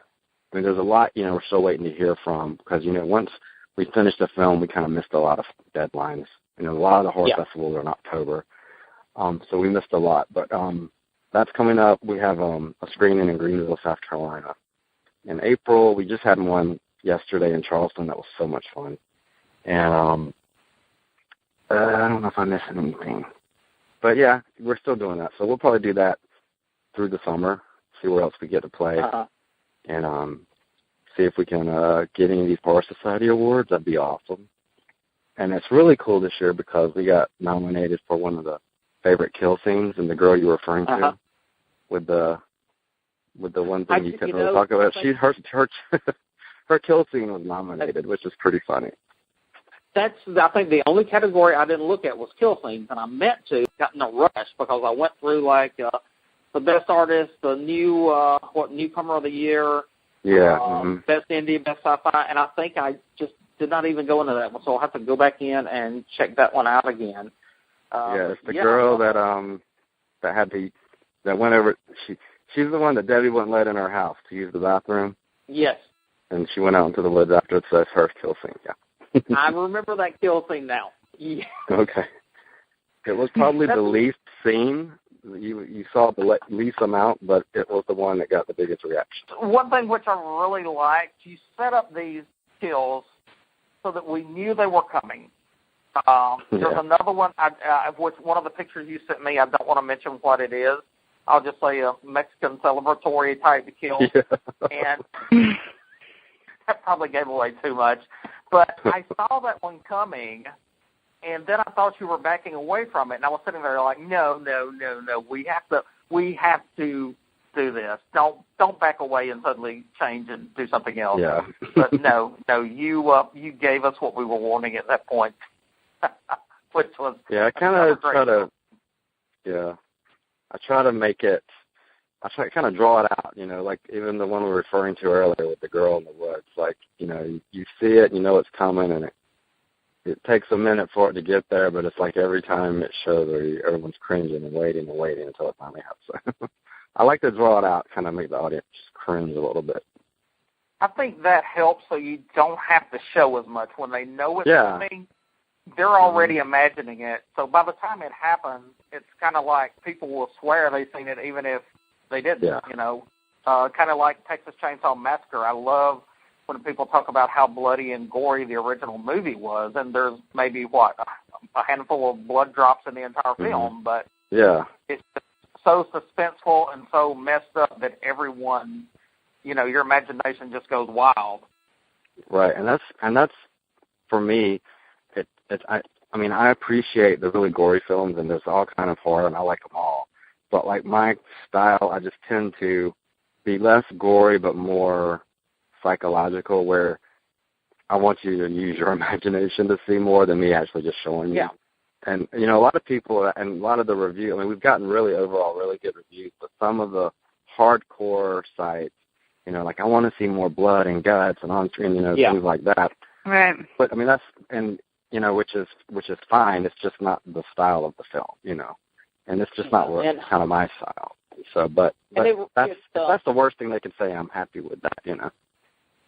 I mean, there's a lot, we're still waiting to hear from because, once we finished the film, we kind of missed a lot of deadlines. A lot of the horror festivals are in October. So we missed a lot. But that's coming up. We have a screening in Greenville, South Carolina. In April, we just had one yesterday in Charleston that was so much fun. And I don't know if I'm missing anything. But, we're still doing that. So we'll probably do that through the summer, see where else we get to play, and see if we can get any of these Horror Society awards. That'd be awesome. And it's really cool this year because we got nominated for one of the favorite kill scenes, and the girl you were referring to with the one thing you couldn't really talk about. Her kill scene was nominated, which is pretty funny. That's, I think, the only category I didn't look at was kill scenes, and I meant to, got in a rush because I went through the best artist, the new newcomer of the year, best indie, best sci-fi, and I think I just did not even go into that one, so I'll have to go back in and check that one out again. It's the girl that that went over. She's the one that Debbie wouldn't let in her house to use the bathroom. Yes. And she went out into the woods after it says her kill scene. Yeah. I remember that kill scene now. Yeah. Okay. It was probably the least seen. You saw the least amount, but it was the one that got the biggest reaction. One thing which I really liked, you set up these kills so that we knew they were coming. There's another one, which one of the pictures you sent me, I don't want to mention what it is. I'll just say a Mexican celebratory type kill. Yeah. And that probably gave away too much. But I saw that one coming, and then I thought you were backing away from it. And I was sitting there like, no. We have to do this. Don't back away and suddenly change and do something else. Yeah. But no, you gave us what we were wanting at that point. Which was I kind of try to I try to make it. I try to kind of draw it out. Like even the one we were referring to earlier with the girl in the woods. Like you see it, you know it's coming, and it takes a minute for it to get there. But it's like every time it shows, everyone's cringing and waiting until it finally happens. So I like to draw it out, kind of make the audience cringe a little bit. I think that helps, so you don't have to show as much when they know it's coming. They're already imagining it. So by the time it happens, it's kind of like people will swear they've seen it even if they didn't, kind of like Texas Chainsaw Massacre. I love when people talk about how bloody and gory the original movie was, and there's maybe, a handful of blood drops in the entire film, but it's so suspenseful and so messed up that everyone, your imagination just goes wild. Right, and that's for me, I appreciate the really gory films, and there's all kind of horror, and I like them all. But like my style, I just tend to be less gory but more psychological, where I want you to use your imagination to see more than me actually just showing you. Yeah. And, a lot of people and a lot of the review, we've gotten overall really good reviews, but some of the hardcore sites, you know, like I want to see more blood and guts and on-screen, you know, things like that. Right. But I mean, that's, and you know, which is fine. It's just not the style of the film, you know, and it's just not kind of my style. So, but that's the worst thing they can say. I'm happy with that, you know.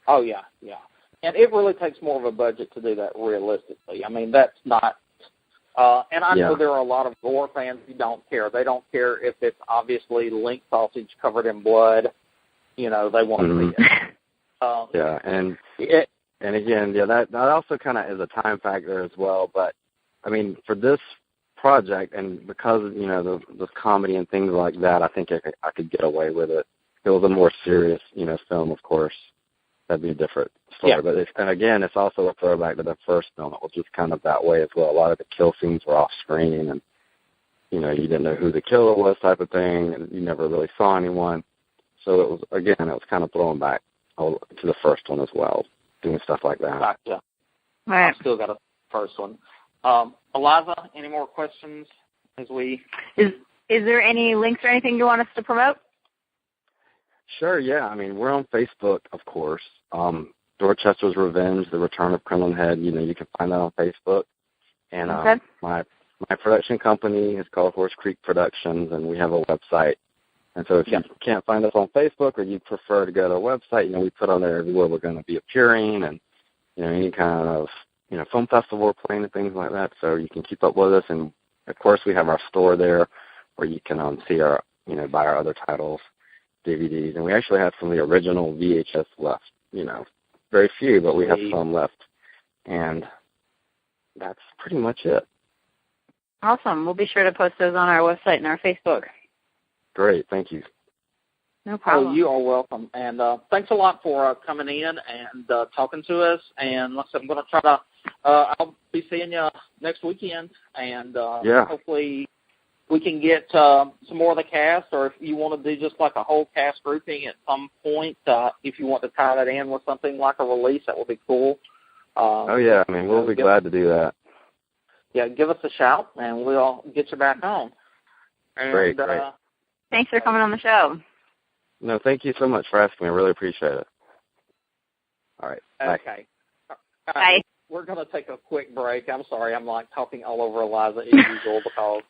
Oh yeah, yeah. And it really takes more of a budget to do that realistically. I mean, that's not. And I know there are a lot of gore fans who don't care. They don't care if it's obviously link sausage covered in blood. You know, they want to see it. And again, that also kind of is a time factor as well. But I mean, for this project, and because you know the comedy and things like that, I think I could get away with it. If it was a more serious, you know, film, of course, that'd be a different story. Yeah. But and again, it's also a throwback to the first film. It was just kind of that way as well. A lot of the kill scenes were off screen, and you know, you didn't know who the killer was, type of thing, and you never really saw anyone. So it was kind of throwing back to the first one as well, doing stuff like that. Gotcha. Right. I've still got a first one. Eliza, any more questions as we? Is there any links or anything you want us to promote? Sure, yeah. I mean, we're on Facebook, of course. Dorchester's Revenge, The Return of Kremlin Head, you know, you can find that on Facebook. And my production company is called Horse Creek Productions, and we have a website. And so if you can't find us on Facebook or you prefer to go to a website, you know, we put on there everywhere we're going to be appearing and, you know, any kind of, you know, film festival we're playing and things like that. So you can keep up with us. And, of course, we have our store there where you can see our, you know, buy our other titles, DVDs. And we actually have some of the original VHS left, you know, very few, but we have some left. And that's pretty much it. Awesome. We'll be sure to post those on our website and our Facebook. Great. Thank you. No problem. Oh, you are welcome. And thanks a lot for coming in and talking to us. And like I said, I'm going to try to, I'll be seeing you next weekend. And hopefully we can get some more of the cast, or if you want to do just like a whole cast grouping at some point, if you want to tie that in with something like a release, that would be cool. I mean, we'll be glad to do that. Yeah, give us a shout, and we'll get you back on. And, great. Thanks for coming on the show. No, thank you so much for asking me. I really appreciate it. All right. Okay. Bye. We're going to take a quick break. I'm sorry, I'm like talking all over Eliza as usual because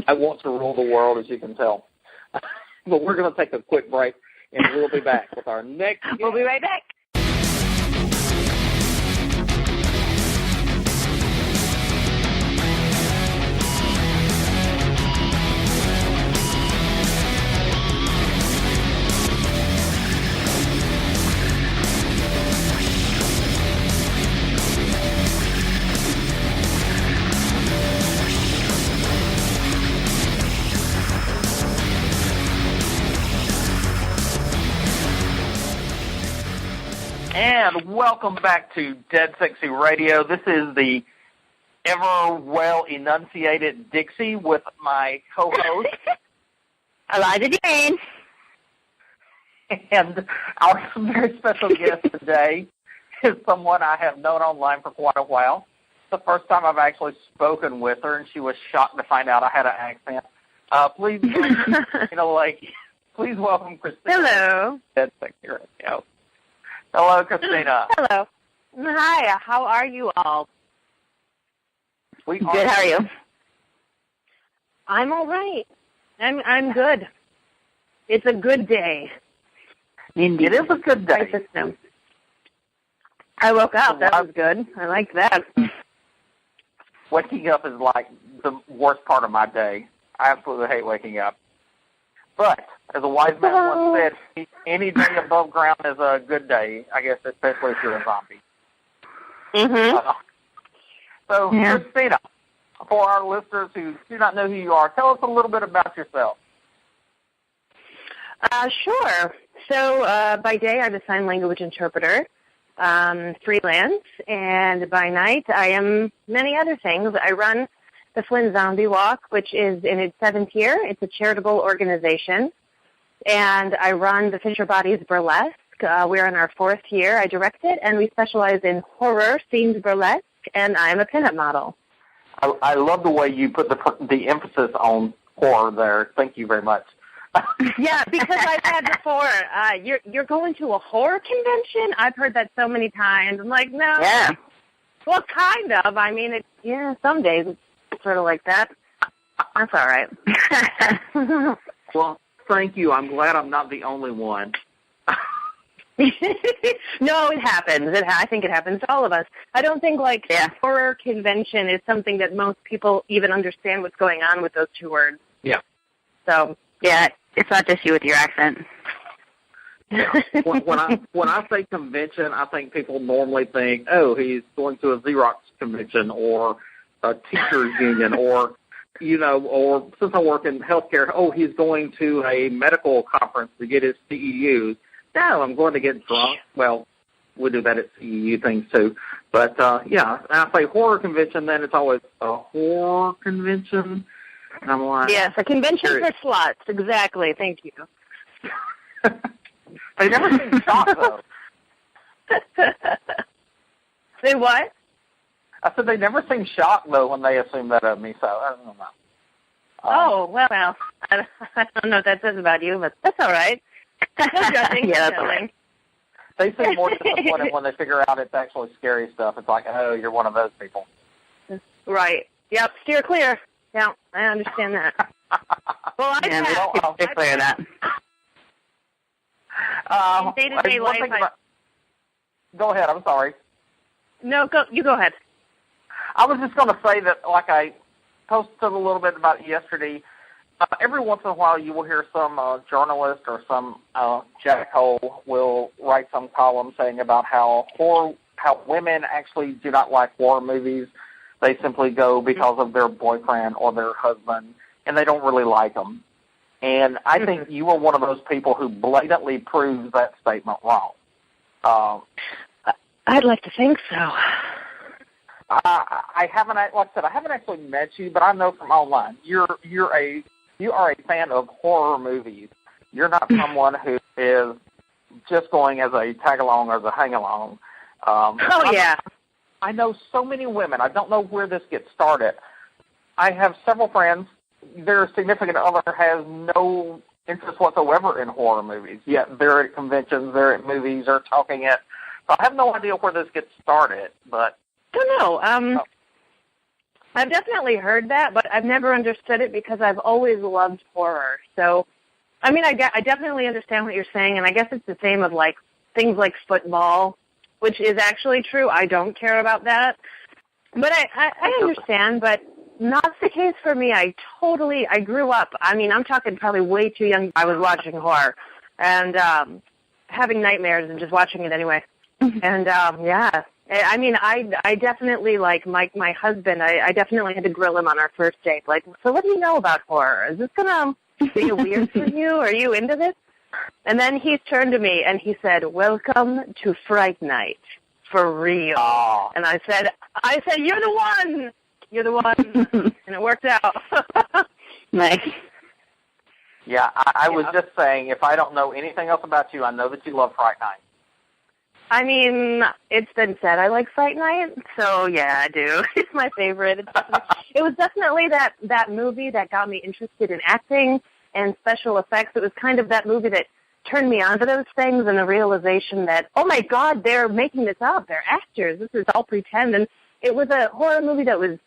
I want to rule the world, as you can tell. But we're going to take a quick break, and we'll be back with our next guest. We'll be right back. And welcome back to Dead Sexy Radio. This is the ever well enunciated Dixie with my co-host Eliza Jane. And our very special guest today is someone I have known online for quite a while. The first time I've actually spoken with her, and she was shocked to find out I had an accent. Please welcome Kristina. Hello. Dead Sexy Radio. Hello, Kristina. Hello. Hi. How are you all? Good. How are you? I'm all right. I'm good. It's a good day. Indeed. It is a good day. I woke up. That was good. I liked that. Waking up is like the worst part of my day. I absolutely hate waking up. But, as a wise man once said, any day above ground is a good day, I guess, especially if you're a zombie. Mm-hmm. Kristina, for our listeners who do not know who you are, tell us a little bit about yourself. Sure. So, by day, I'm a sign language interpreter, freelance, and by night, I am many other things. I run the Flynn Zombie Walk, which is in its 7th year. It's a charitable organization. And I run the Fisher Bodies Burlesque. We're in our 4th year. I direct it, and we specialize in horror-themed burlesque, and I'm a pinup model. I love the way you put the emphasis on horror there. Thank you very much. Yeah, because I've had before, you're going to a horror convention? I've heard that so many times. I'm like, no. Yeah. Well, kind of. I mean, some days it's sort of like that. That's all right. Well, thank you. I'm glad I'm not the only one. No, it happens. I think it happens to all of us. I don't think, horror convention is something that most people even understand what's going on with those two words. Yeah. So, yeah, it's not just you with your accent. Yeah. When I say convention, I think people normally think, oh, he's going to a Xerox convention or a teachers union or, or since I work in healthcare, oh, he's going to a medical conference to get his CEUs. No, I'm going to get drunk. Well, we do that at CEU things too. But, yeah, and I say horror convention, then it's always a horror convention. And I'm like, yes, a convention for sluts. Exactly. Thank you. They never seem shocked, though. Say what? I said they never seem shocked, though, when they assume that of me, so I don't know. Well, I don't know what that says about you, but that's all right. No judging. Yeah, that's all right. They seem more disappointed when they figure out it's actually scary stuff. It's like, oh, you're one of those people. Right. Yep, steer clear. Yeah, I understand that. Well, steer clear of that. Day-to-day life. Go ahead. I'm sorry. No, you go ahead. I was just going to say that, like I posted a little bit about it yesterday, every once in a while you will hear some journalist or some jackhole will write some column saying about how women actually do not like horror movies. They simply go because of their boyfriend or their husband, and they don't really like them. And I think you were one of those people who blatantly proves that statement wrong. I'd like to think so. I haven't, like I said, I haven't actually met you, but I know from online you are a fan of horror movies. You're not someone who is just going as a tag-along or as a hang-along. Yeah. I know so many women. I don't know where this gets started. I have several friends. Their significant other has no interest whatsoever in horror movies, yet they're at conventions, they're at movies, they're talking it. So I have no idea where this gets started, but... I don't know. I've definitely heard that, but I've never understood it because I've always loved horror. So, I mean, I definitely understand what you're saying, and I guess it's the same with, things like football, which is actually true. I don't care about that. But I understand, but not the case for me. I grew up. I mean, I'm talking probably way too young. I was watching horror and having nightmares and just watching it anyway. And, yeah. I mean, I definitely, my husband, I definitely had to grill him on our first date. So what do you know about horror? Is this going to be weird for you? Are you into this? And then he turned to me and he said, "Welcome to Fright Night, for real." Oh. And I said, "You're the one. You're the one." And it worked out. Nice. Yeah, I was just saying, if I don't know anything else about you, I know that you love Fright Night. I mean, it's been said I like Fright Night, so yeah, I do. It's my favorite. It was definitely that movie that got me interested in acting and special effects. It was kind of that movie that turned me on to those things and the realization that, oh my God, they're making this up. They're actors. This is all pretend. And it was a horror movie that was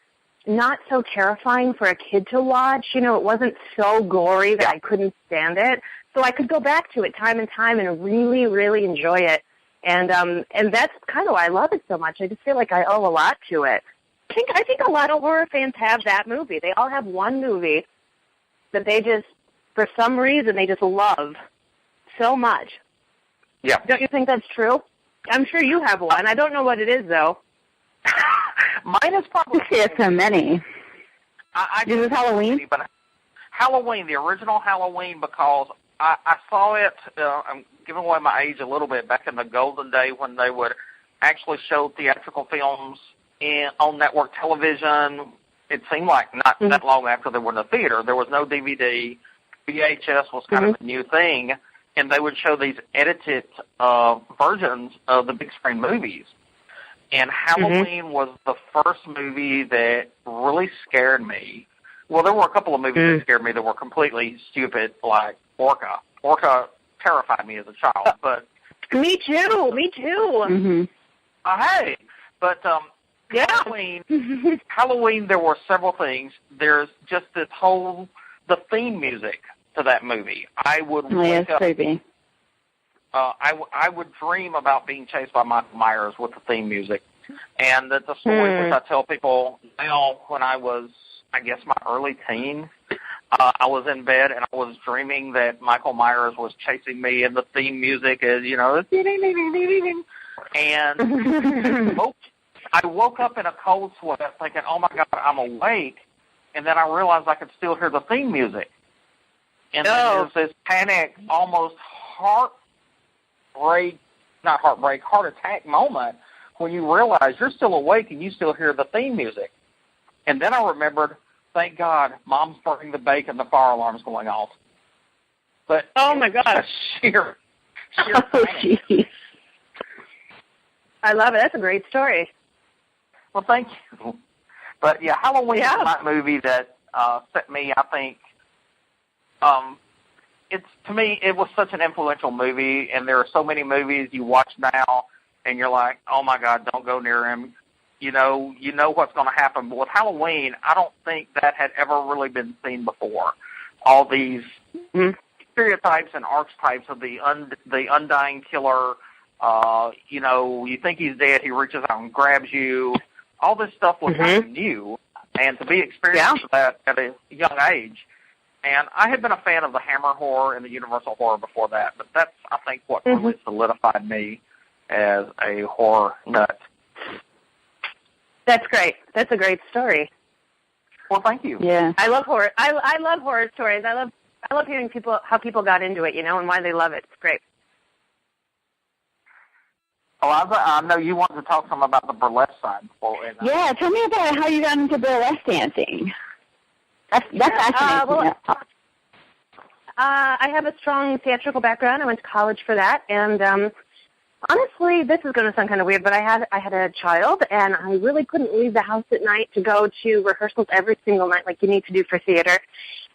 not so terrifying for a kid to watch. It wasn't so gory that I couldn't stand it. So I could go back to it time and time and really, really enjoy it. And that's kind of why I love it so much. I just feel like I owe a lot to it. I think a lot of horror fans have that movie. They all have one movie that they just, for some reason, they just love so much. Yeah. Don't you think that's true? I'm sure you have one. I don't know what it is, though. Mine is probably... There's so many. This is Halloween? But Halloween, the original Halloween, because I saw it, I'm giving away my age a little bit, back in the golden day when they would actually show theatrical films on network television. It seemed like not that long after they were in the theater. There was no DVD. VHS was kind of a new thing, and they would show these edited versions of the big screen movies. And Halloween was the first movie that really scared me. Well, there were a couple of movies that scared me that were completely stupid, like Orca. Orca terrified me as a child, but Me too. Mm-hmm. hey, but Yeah. Halloween, there were several things. There's just the theme music to that movie. I would wake up. Creepy. I would dream about being chased by Michael Myers with the theme music. And that's a story which I tell people now when I was, I guess, my early teens. I was in bed and I was dreaming that Michael Myers was chasing me, and the theme music is, you know, and I woke up in a cold sweat thinking, oh, my God, I'm awake. And then I realized I could still hear the theme music. And then there's this panic, almost heart attack moment when you realize you're still awake and you still hear the theme music. And then I remembered, thank God, Mom's burning the bacon, the fire alarm's going off. But oh, my gosh. Sheer Oh, jeez. I love it. That's a great story. Well, thank you. But, yeah, Halloween is that movie that set me, I think, to me, it was such an influential movie, and there are so many movies you watch now, and you're like, oh, my God, don't go near him. You know what's going to happen. But with Halloween, I don't think that had ever really been seen before. All these stereotypes and archetypes of the undying killer, you think he's dead, he reaches out and grabs you. All this stuff was kind of new, and to be experienced that at a young age. And I had been a fan of the Hammer horror and the Universal horror before that, but that's, I think, what really solidified me as a horror nut. That's great. That's a great story. Well, thank you. Yeah. I love horror. I love horror stories. I love hearing how people got into it, and why they love it. It's great. Oh, I know you wanted to talk some about the burlesque side before. Yeah, tell me about how you got into burlesque dancing. That's fascinating. I have a strong theatrical background. I went to college for that, and honestly, this is going to sound kind of weird, but I had a child, and I really couldn't leave the house at night to go to rehearsals every single night like you need to do for theater.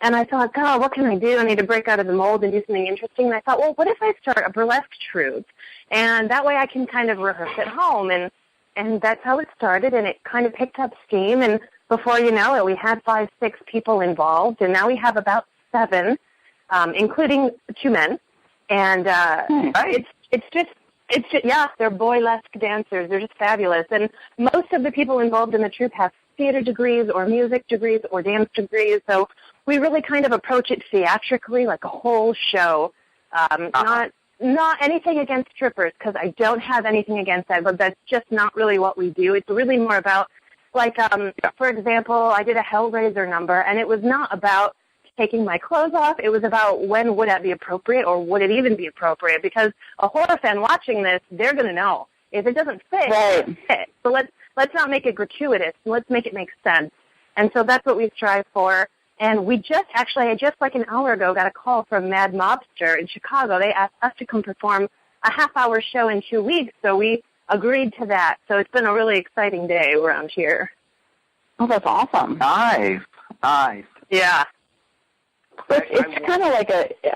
And I thought, God, what can I do? I need to break out of the mold and do something interesting. And I thought, well, what if I start a burlesque troupe? And that way I can kind of rehearse at home. And that's how it started, and it kind of picked up steam. And before you know it, we had 5, 6 people involved, and now we have about 7, including 2 men. And it's just, they're boylesque dancers. They're just fabulous. And most of the people involved in the troupe have theater degrees or music degrees or dance degrees. So we really kind of approach it theatrically, like a whole show. Not anything against strippers, because I don't have anything against that, but that's just not really what we do. It's really more about, like, for example, I did a Hellraiser number, and it was not about taking my clothes off. It was about when would that be appropriate, or would it even be appropriate? Because a horror fan watching this, they're going to know. If it doesn't fit, it doesn't fit. So let's not make it gratuitous. Let's make it make sense. And so that's what we strive for. And we just like an hour ago, got a call from Mad Mobster in Chicago. They asked us to come perform a half-hour show in 2 weeks, so we agreed to that. So it's been a really exciting day around here. Oh, that's awesome. Nice. Yeah. It's kind of like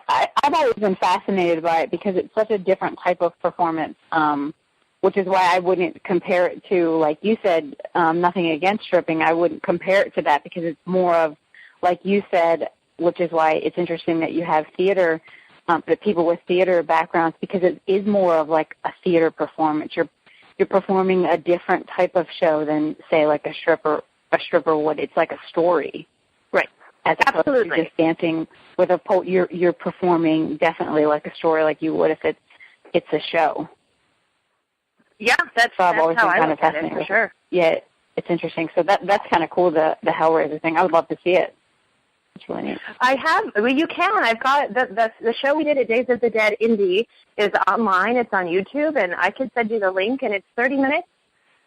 I've always been fascinated by it because it's such a different type of performance, which is why I wouldn't compare it to, like you said, nothing against stripping. I wouldn't compare it to that because it's more of, like you said, which is why it's interesting that you have theater, the people with theater backgrounds, because it is more of like a theater performance. You're performing a different type of show than, say, like a stripper would. It's like a story. Right. As opposed to just dancing with a pole, you're performing definitely like a story, like you would if it's a show. Yeah, that's I've always how been I kind look of at fascinated. it, for sure. Yeah, it's interesting. So that's kind of cool, the Hellraiser thing. I would love to see it. It's really neat. I have. Well, you can. I've got the show we did at Days of the Dead Indie is online. It's on YouTube, and I can send you the link, and it's 30 minutes.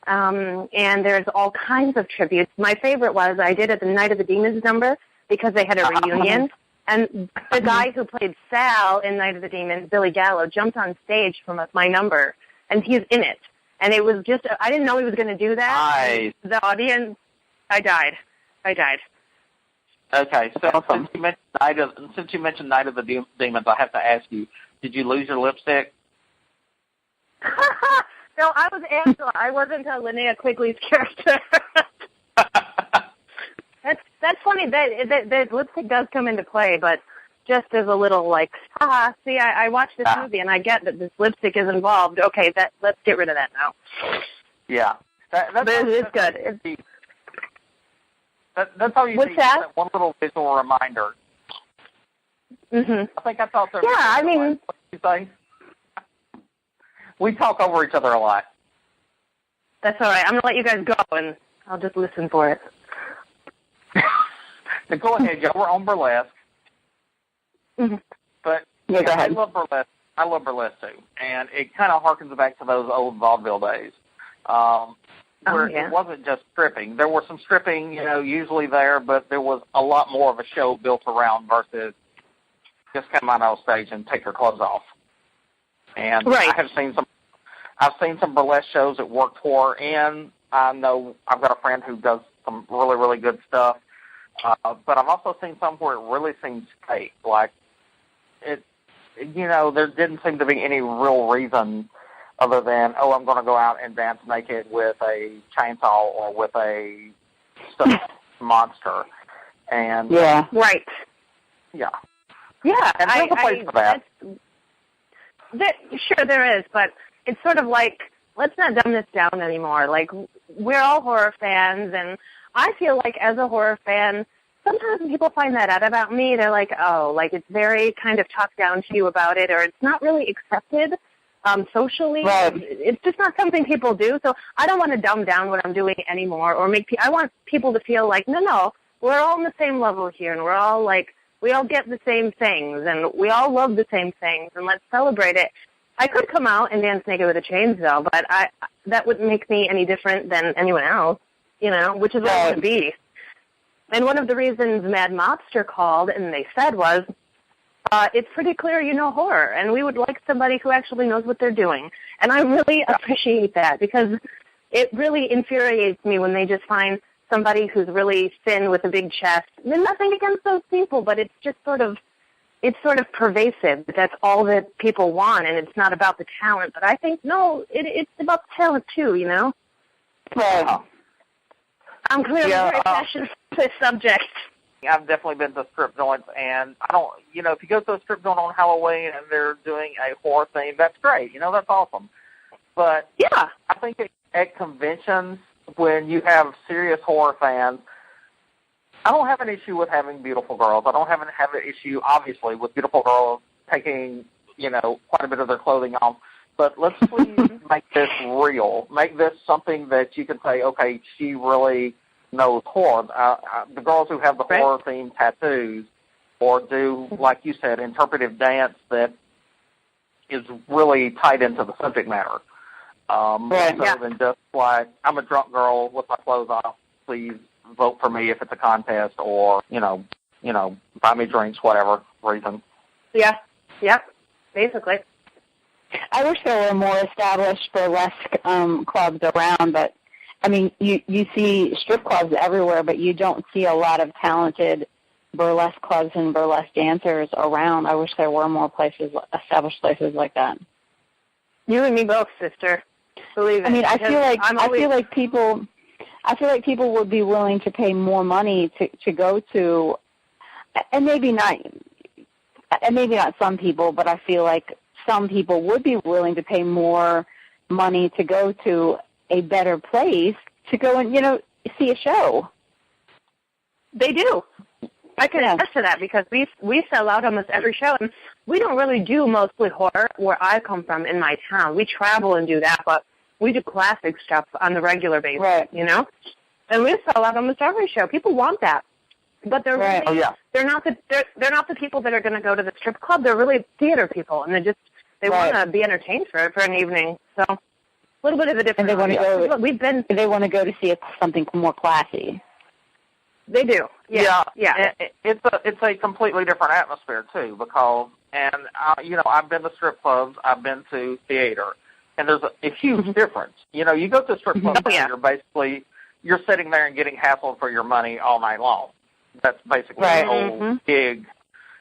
And there's all kinds of tributes. My favorite was I did at the Night of the Demons number because they had a reunion. And the guy who played Sal in Night of the Demons, Billy Gallo, jumped on stage from my number, and he's in it. And it was just, I didn't know he was going to do that. Nice. The audience, I died. Okay, so Awesome. since you mentioned Night of the Demons, I have to ask you, did you lose your lipstick? No, I was Angela. I wasn't Linnea Quigley's character. That's funny. That lipstick does come into play, but just as a little like, see, I watched this movie and I get that this lipstick is involved. Okay, let's get rid of that now. Yeah, it's good. That's all you What's need. that? That one little visual reminder. Mhm. I think I thought there. Yeah, I mean, what did you say? We talk over each other a lot. That's all right. I'm gonna let you guys go, and I'll just listen for it. Now go ahead, Joe. We're on burlesque. Mm-hmm. go But ahead. I love burlesque. I love burlesque too, and it kind of harkens back to those old vaudeville days, where it wasn't just stripping. There was some stripping, usually there, but there was a lot more of a show built around versus just come out on stage and take your clothes off. And I've seen some burlesque shows that worked for, and I know I've got a friend who does some really, really good stuff. But I've also seen some where it really seems fake. Like it, there didn't seem to be any real reason other than, I'm going to go out and dance naked with a chainsaw or with a stuffed monster. And yeah, right. Yeah. Yeah, and there's a place for that. Sure, there is, but it's sort of like, let's not dumb this down anymore. Like, we're all horror fans, and I feel like as a horror fan, sometimes when people find that out about me, they're like, it's very kind of talked down to you about it, or it's not really accepted socially. Right. It's just not something people do, so I don't want to dumb down what I'm doing anymore, or I want people to feel like, no, we're all on the same level here, and we're all like, we all get the same things, and we all love the same things, and let's celebrate it. I could come out and dance naked with a chainsaw, but that wouldn't make me any different than anyone else, which is what I want to be. And one of the reasons Mad Mobster called and they said was, it's pretty clear you know horror, and we would like somebody who actually knows what they're doing. And I really appreciate that, because it really infuriates me when they just find somebody who's really thin with a big chest. And nothing against those people, but it's just sort of pervasive. That's all that people want, and it's not about the talent. But I think, no, it's about the talent too, Right. I'm clearly very passionate about this subject. I've definitely been to strip joints, and I don't, if you go to a strip joint on Halloween and they're doing a horror theme, that's great. That's awesome. But yeah, I think at conventions, when you have serious horror fans, I don't have an issue with having beautiful girls. I don't have an issue, obviously, with beautiful girls taking, quite a bit of their clothing off. But let's please make this real. Make this something that you can say, okay, she really knows horror. The girls who have the horror-themed tattoos or do, like you said, interpretive dance that is really tied into the subject matter. Than just like, I'm a drunk girl with my clothes off, please vote for me if it's a contest, or, buy me drinks, whatever reason. Yeah, basically. I wish there were more established burlesque clubs around, but, I mean, you see strip clubs everywhere, but you don't see a lot of talented burlesque clubs and burlesque dancers around. I wish there were more established places like that. You and me both, sister. Believe it. I mean, I feel like people would be willing to pay more money to go to, and maybe not some people, but I feel like some people would be willing to pay more money to go to a better place to go and, see a show. They do. I can attest to that, because we sell out almost every show, and we don't really do mostly horror where I come from in my town. We travel and do that, but we do classic stuff on the regular basis, right. And we sell out almost every show. People want that, but they're really, they're not the people that are going to go to the strip club. They're really theater people, and they want to be entertained for an evening. So a little bit of a different. And they want to go. They want to go to see something more classy. They do. Yeah. It's a completely different atmosphere too, because I've been to strip clubs, I've been to theater, and there's a huge difference. You go to a strip club, you're sitting there and getting hassled for your money all night long. That's basically the whole gig.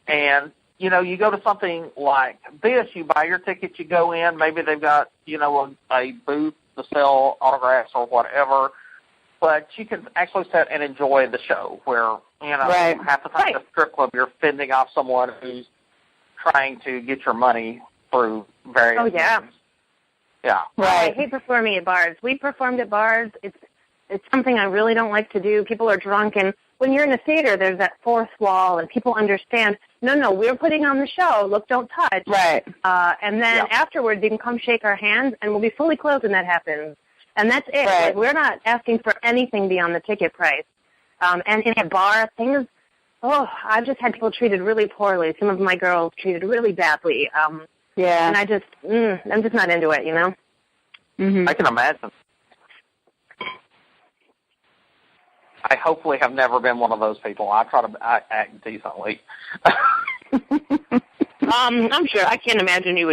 And, you know, you go to something like this, you buy your ticket, you go in, maybe they've got, you know, a booth to sell autographs or whatever, but you can actually sit and enjoy the show where, you know, half the time at a strip club you're fending off someone who's trying to get your money through various means. Yeah. Right. I hate performing at bars. We performed at bars. It's something I really don't like to do. People are drunk, and when you're in a theater, there's that fourth wall, and people understand, no, we're putting on the show. Look, don't touch. Right. And then afterwards, you can come shake our hands, and we'll be fully clothed when that happens. And that's it. Right. Like, we're not asking for anything beyond the ticket price. And in a bar, things, I've just had people treated really poorly. Some of my girls treated really badly. And I just, I'm just not into it, you know? I can imagine. I hopefully have never been one of those people. I try to act decently. I'm sure. I can't imagine you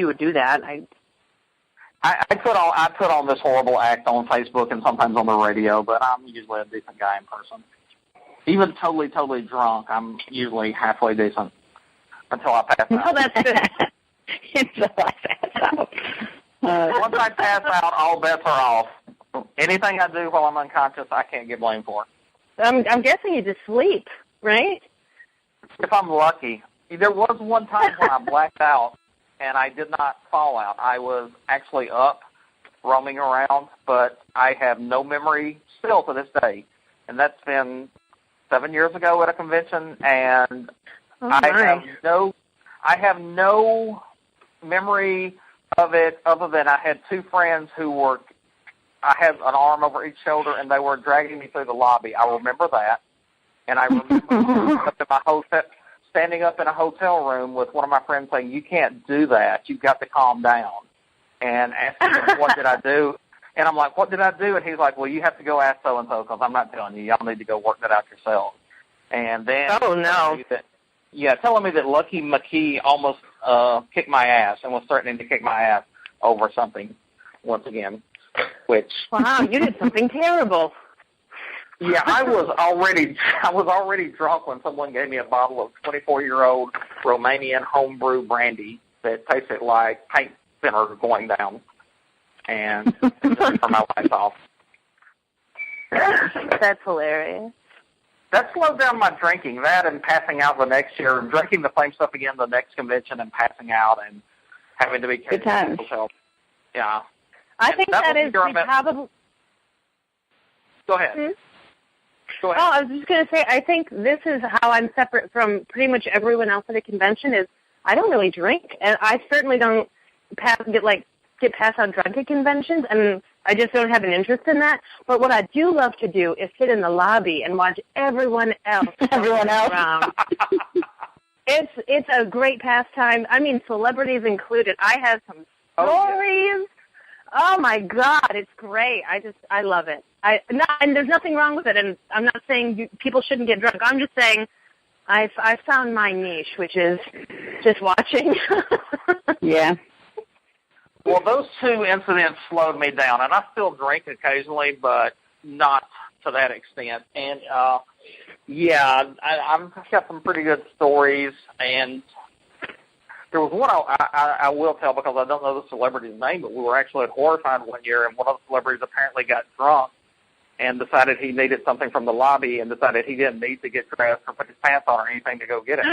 would do that. I put on this horrible act on Facebook and sometimes on the radio, but I'm usually a decent guy in person. Even totally drunk, I'm usually halfway decent until I pass out. Oh, that's good. Until I pass out. Once I pass out, all bets are off. Anything I do while I'm unconscious, I can't get blamed for. I'm guessing you just sleep, right? If I'm lucky. There was one time when I blacked out, and I did not fall out. I was actually up, roaming around, but I have no memory still to this day. And that's been 7 years ago at a convention, and I have no memory of it other than I had two friends I had an arm over each shoulder, and they were dragging me through the lobby. I remember that, and I remember standing up in a hotel room with one of my friends saying, "You can't do that. You've got to calm down." And asking him, "What did I do?" And I'm like, "What did I do?" And he's like, "Well, you have to go ask so-and-so because I'm not telling you. Y'all need to go work that out yourself." And then telling me that Lucky McKee almost kicked my ass and was threatening to kick my ass over something once again. Which wow, you did something terrible. Yeah, I was already drunk when someone gave me a bottle of 24-year-old Romanian homebrew brandy that tasted like paint thinner going down, and just turned my lights off. That's hilarious. That slowed down my drinking. That and passing out the next year, drinking the same stuff again the next convention, and passing out and having to be carried to the hotel. Yeah. I think that is probably. Go ahead. Hmm? Go ahead. Oh, I was just going to say, I think this is how I'm separate from pretty much everyone else at a convention is I don't really drink, and I certainly don't get passed out drunk at conventions, and I just don't have an interest in that. But what I do love to do is sit in the lobby and watch everyone else around. It's a great pastime. I mean, celebrities included. I have some stories. Oh my God, it's great. I love it. And there's nothing wrong with it. And I'm not saying people shouldn't get drunk. I'm just saying I found my niche, which is just watching. Yeah. Well, those two incidents slowed me down, and I still drink occasionally, but not to that extent. And I've got some pretty good stories, and there was one I will tell because I don't know the celebrity's name, but we were actually at Horrified one year, and one of the celebrities apparently got drunk and decided he needed something from the lobby and decided he didn't need to get dressed or put his pants on or anything to go get it.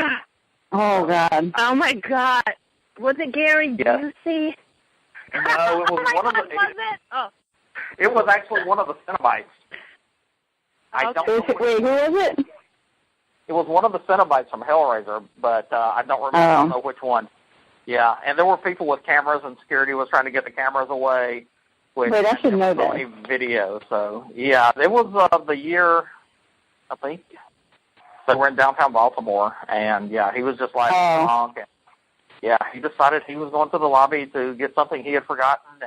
Oh, God. Oh, my God. Was it Gary Busey? No, it was one of the... It was actually one of the Cenobites. Wait, who was it? It was one of the Cenobites from Hellraiser, but I don't remember. I don't know which one. Yeah, and there were people with cameras, and security was trying to get the cameras away. Wait, I should know that. Any video, so yeah, it was the year, I think, they were in downtown Baltimore, and yeah, he was just like drunk, and yeah, he decided he was going to the lobby to get something he had forgotten,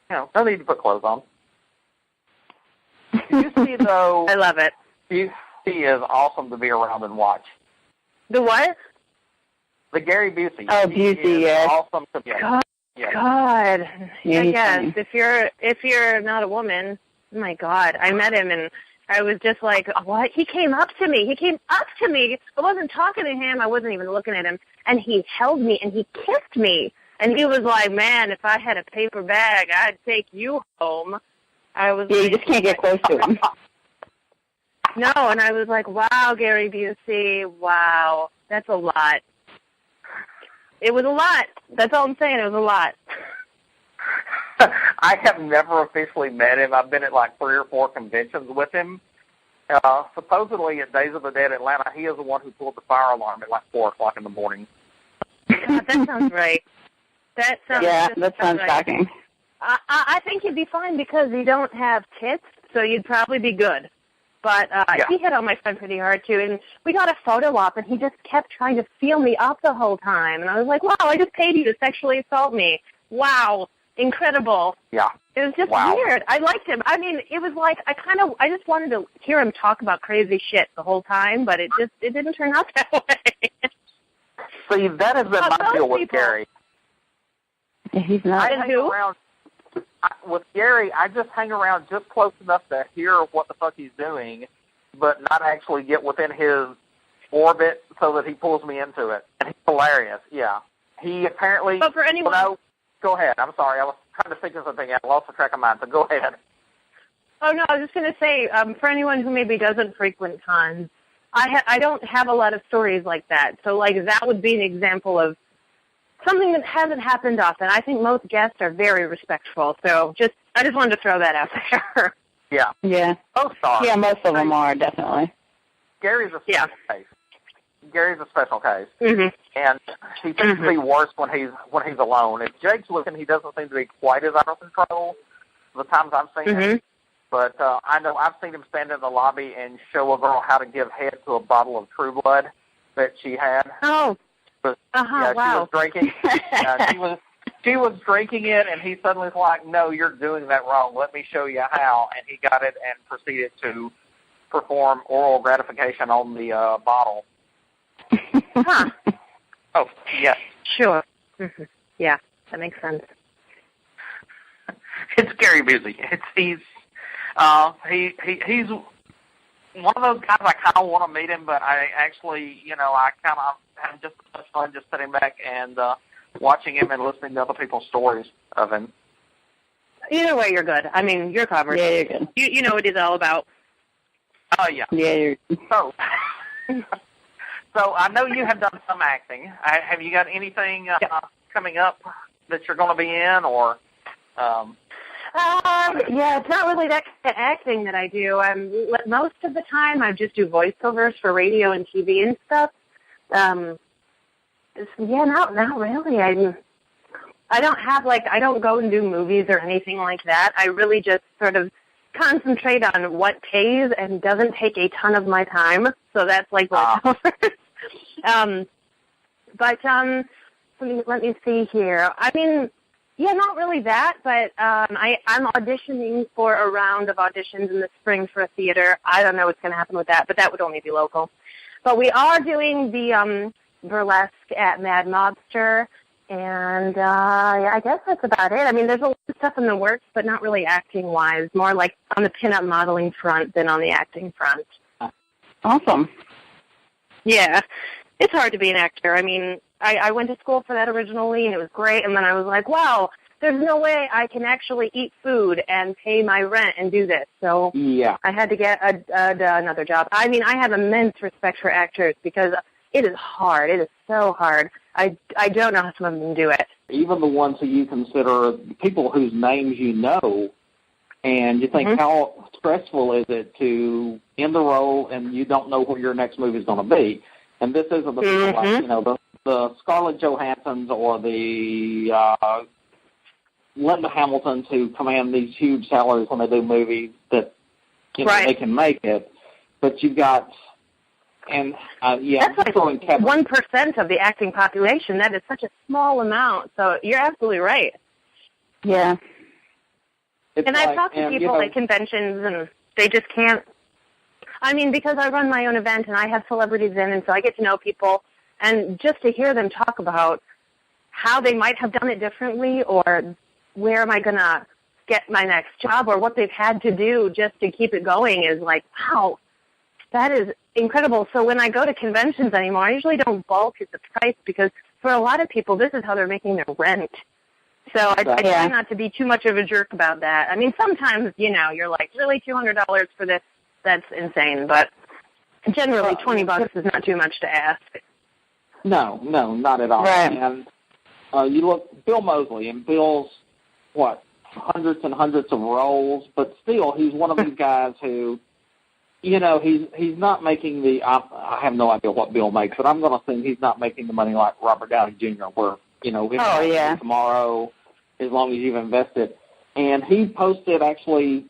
and no need to put clothes on. You see, though, I love it. He is awesome to be around and watch. The what? The Gary Busey. Oh, Busey, yes. Awesome to be around. God. Yeah, yes. If you're not a woman, oh my God. I met him and I was just like, what? He came up to me. I wasn't talking to him. I wasn't even looking at him. And he held me and he kissed me. And he was like, man, if I had a paper bag, I'd take you home. I was you just can't get close to him. No, and I was like, wow, Gary Busey, wow, that's a lot. It was a lot. That's all I'm saying. It was a lot. I have never officially met him. I've been at like 3 or 4 conventions with him. Supposedly at Days of the Dead Atlanta, he is the one who pulled the fire alarm at like 4 o'clock in the morning. God, that sounds right. That sounds shocking. I think you'd be fine because you don't have tits, so you'd probably be good. But he hit on my friend pretty hard, too. And we got a photo op, and he just kept trying to feel me up the whole time. And I was like, wow, I just paid you to sexually assault me. Wow. Incredible. Yeah. It was just weird. I liked him. I mean, it was like I just wanted to hear him talk about crazy shit the whole time, but it didn't turn out that way. See, that has been my deal with Gary. He's not. With Gary, I just hang around just close enough to hear what the fuck he's doing, but not actually get within his orbit so that he pulls me into it. And he's hilarious, yeah. He apparently... But for anyone... No, go ahead. I'm sorry. I was trying to think of something. I lost the track of mine, so go ahead. Oh, no, I was just going to say, for anyone who maybe doesn't frequent cons, I don't have a lot of stories like that. So, like, that would be an example of something that hasn't happened often. I think most guests are very respectful. So I just wanted to throw that out there. Yeah. Yeah. Most are. Yeah, most of them are, definitely. Gary's a special case. Gary's a special case. Mm-hmm. And he seems to be worse when he's alone. If Jake's with him, he doesn't seem to be quite as out of control the times I've seen him. But I know I've seen him stand in the lobby and show a girl how to give head to a bottle of True Blood that she had. Oh. But, wow. She was drinking. She was drinking it, and he suddenly was like, no, you're doing that wrong. Let me show you how. And he got it and proceeded to perform oral gratification on the bottle. Huh. Oh, yes. Sure. Mm-hmm. Yeah, that makes sense. It's Gary Busey. He's one of those guys I kind of want to meet him, but I actually, I kind of have just as much fun just sitting back and watching him and listening to other people's stories of him. Either way, you're good. I mean, you're covered. Yeah, you're good. You know what he's all about. Oh, yeah. Yeah, you're So I know you have done some acting. Have you got anything coming up that you're going to be in, or? Yeah, it's not really that kind of acting that I do. Most of the time, I just do voiceovers for radio and TV and stuff. Not really. I don't go and do movies or anything like that. I really just sort of concentrate on what pays and doesn't take a ton of my time. So that's like voiceovers. Let me see here. I mean, yeah, not really that, but I'm auditioning for a round of auditions in the spring for a theater. I don't know what's going to happen with that, but that would only be local. But we are doing the burlesque at Mad Mobster, and I guess that's about it. I mean, there's a lot of stuff in the works, but not really acting-wise, more like on the pinup modeling front than on the acting front. Awesome. Yeah, it's hard to be an actor. I mean, I went to school for that originally, and it was great, and then I was like, wow, there's no way I can actually eat food and pay my rent and do this. So I had to get another job. I mean, I have immense respect for actors because it is hard. It is so hard. I don't know how some of them do it. Even the ones who you consider people whose names you know, and you think, how stressful is it to end the role and you don't know where your next movie is going to be? And this isn't the people like, the Scarlett Johanssons or the Linda Hamiltons who command these huge salaries when they do movies that they can make it. But you've got, and that's like 1% of the acting population. That is such a small amount. So you're absolutely right. Yeah. And I've talked to people at conventions, and they just can't. I mean, because I run my own event and I have celebrities in, and so I get to know people. And just to hear them talk about how they might have done it differently or where am I going to get my next job or what they've had to do just to keep it going is like, wow, that is incredible. So when I go to conventions anymore, I usually don't bulk at the price because for a lot of people, this is how they're making their rent. So I try not to be too much of a jerk about that. I mean, sometimes, you're like, really, $200 for this? That's insane. But generally, $20 is not too much to ask. No, not at all. Right. And you look, Bill Moseley, and Bill's, hundreds and hundreds of roles, but still, he's one of these guys who, he's not making I have no idea what Bill makes, but I'm going to assume he's not making the money like Robert Downey Jr., where, tomorrow, as long as you've invested. And he posted actually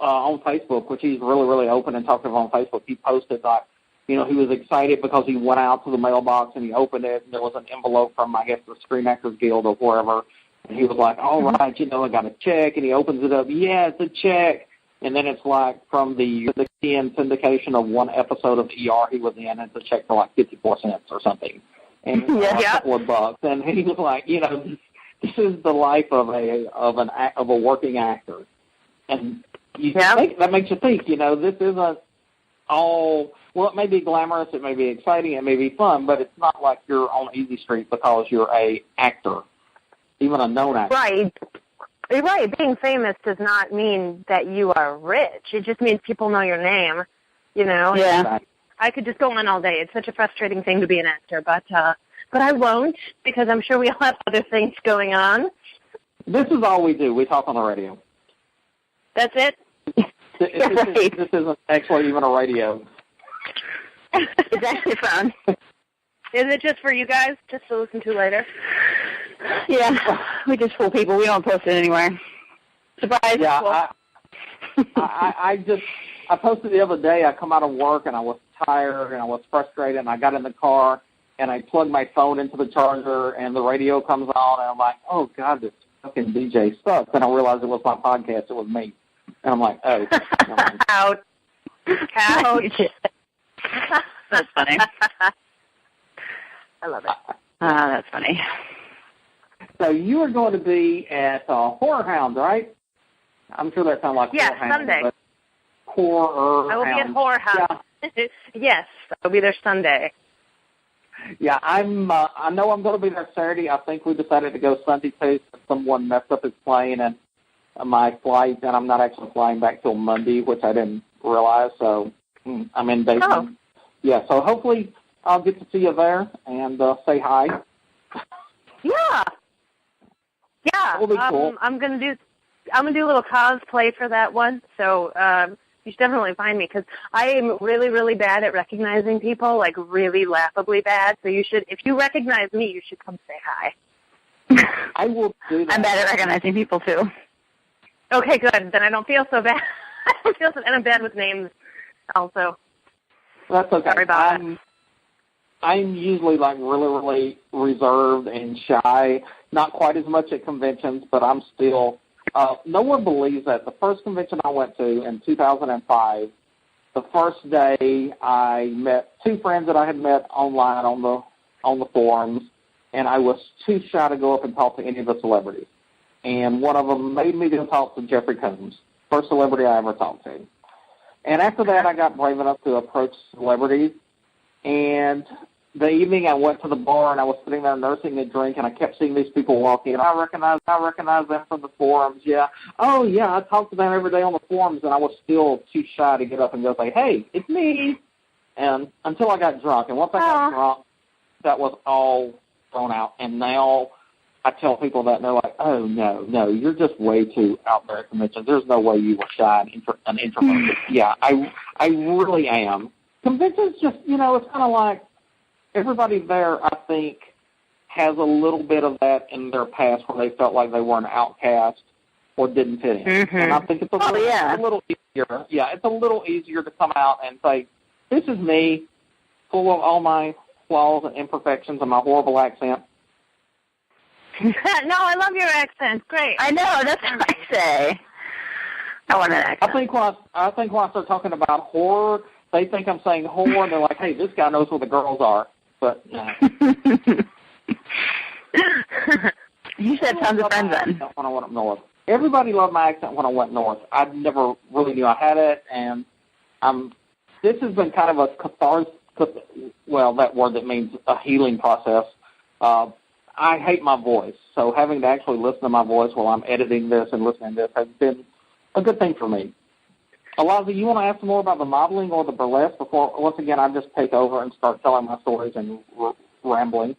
on Facebook, which he's really, really open and talkative on Facebook. He posted that, he was excited because he went out to the mailbox and he opened it, and there was an envelope from, I guess, the Screen Actors Guild or wherever. And he was like, all right, I got a check. And he opens it up. Yeah, it's a check. And then it's like from the syndication of one episode of ER he was in, it's a check for like 54 cents or something. And a couple of bucks. And he was like, this is the life of a working actor. And that makes you think, this isn't all, well, it may be glamorous, it may be exciting, it may be fun, but it's not like you're on Easy Street because you're a actor, even a known actor. Right. Being famous does not mean that you are rich. It just means people know your name, Yeah. I could just go on all day. It's such a frustrating thing to be an actor, but I won't because I'm sure we all have other things going on. This is all we do. We talk on the radio. That's it? This isn't actually even a radio. It's actually fun. Is it just for you guys, just to listen to later? Yeah, we just fool people. We don't post it anywhere. Surprise. Yeah, I posted the other day. I come out of work and I was tired and I was frustrated and I got in the car and I plugged my phone into the charger and the radio comes on and I'm like, oh God, this fucking DJ sucks. And I realized it was my podcast. It was me. And I'm like, oh. Ouch. That's funny. I love it. That's funny. So you are going to be at Horror Hound, right? I'm sure that sounds like Horror Hound. Sunday. But Horror I will Hound. be at Horror Hound. Yeah. Yes, I'll be there Sunday. Yeah, I know I'm going to be there Saturday. I think we decided to go Sunday too. Someone messed up his plane and my flight, and I'm not actually flying back till Monday, which I didn't realize. So I'm in Dayton. Oh. Yeah, so hopefully I'll get to see you there and say hi. Yeah. That will be cool. I'm gonna do a little cosplay for that one. So you should definitely find me because I am really, really bad at recognizing people, like really laughably bad. So you should, if you recognize me, you should come say hi. I will do that. I'm bad at recognizing people too. Okay, good. Then I don't feel so bad. I don't feel so, and I'm bad with names also. That's okay. Sorry about that. I'm usually like really, really reserved and shy. Not quite as much at conventions, but I'm still. No one believes that the first convention I went to in 2005, the first day I met two friends that I had met online on the forums, and I was too shy to go up and talk to any of the celebrities. And one of them made me go talk to Jeffrey Combs, first celebrity I ever talked to. And after that, I got brave enough to approach celebrities. And the evening I went to the bar and I was sitting there nursing a drink and I kept seeing these people walking and I recognize them from the forums. Yeah. Oh yeah, I talk to them every day on the forums and I was still too shy to get up and go say, hey, it's me. And until I got drunk. And once I got drunk, that was all thrown out. And now I tell people that and they're like, oh no, you're just way too out there at conventions. There's no way you were shy and introverted. Yeah, I really am. Conventions just, it's kind of like, everybody there, I think, has a little bit of that in their past where they felt like they were an outcast or didn't fit in. Mm-hmm. And I think it's a little easier. Yeah, it's a little easier to come out and say, this is me, full of all my flaws and imperfections and my horrible accent. No, I love your accent. Great. I know, that's what I say. I want an accent. I think when I start talking about horror, they think I'm saying horror, and they're like, hey, this guy knows where the girls are. But you should have tons of friends then. I don't want to know everybody loved my accent when I went north. I never really knew I had it, and this has been kind of a catharsis. Well, that word that means a healing process. I hate my voice, so having to actually listen to my voice while I'm editing this and listening to this has been a good thing for me. Eliza, you want to ask some more about the modeling or the burlesque before, once again, I just take over and start telling my stories and rambling?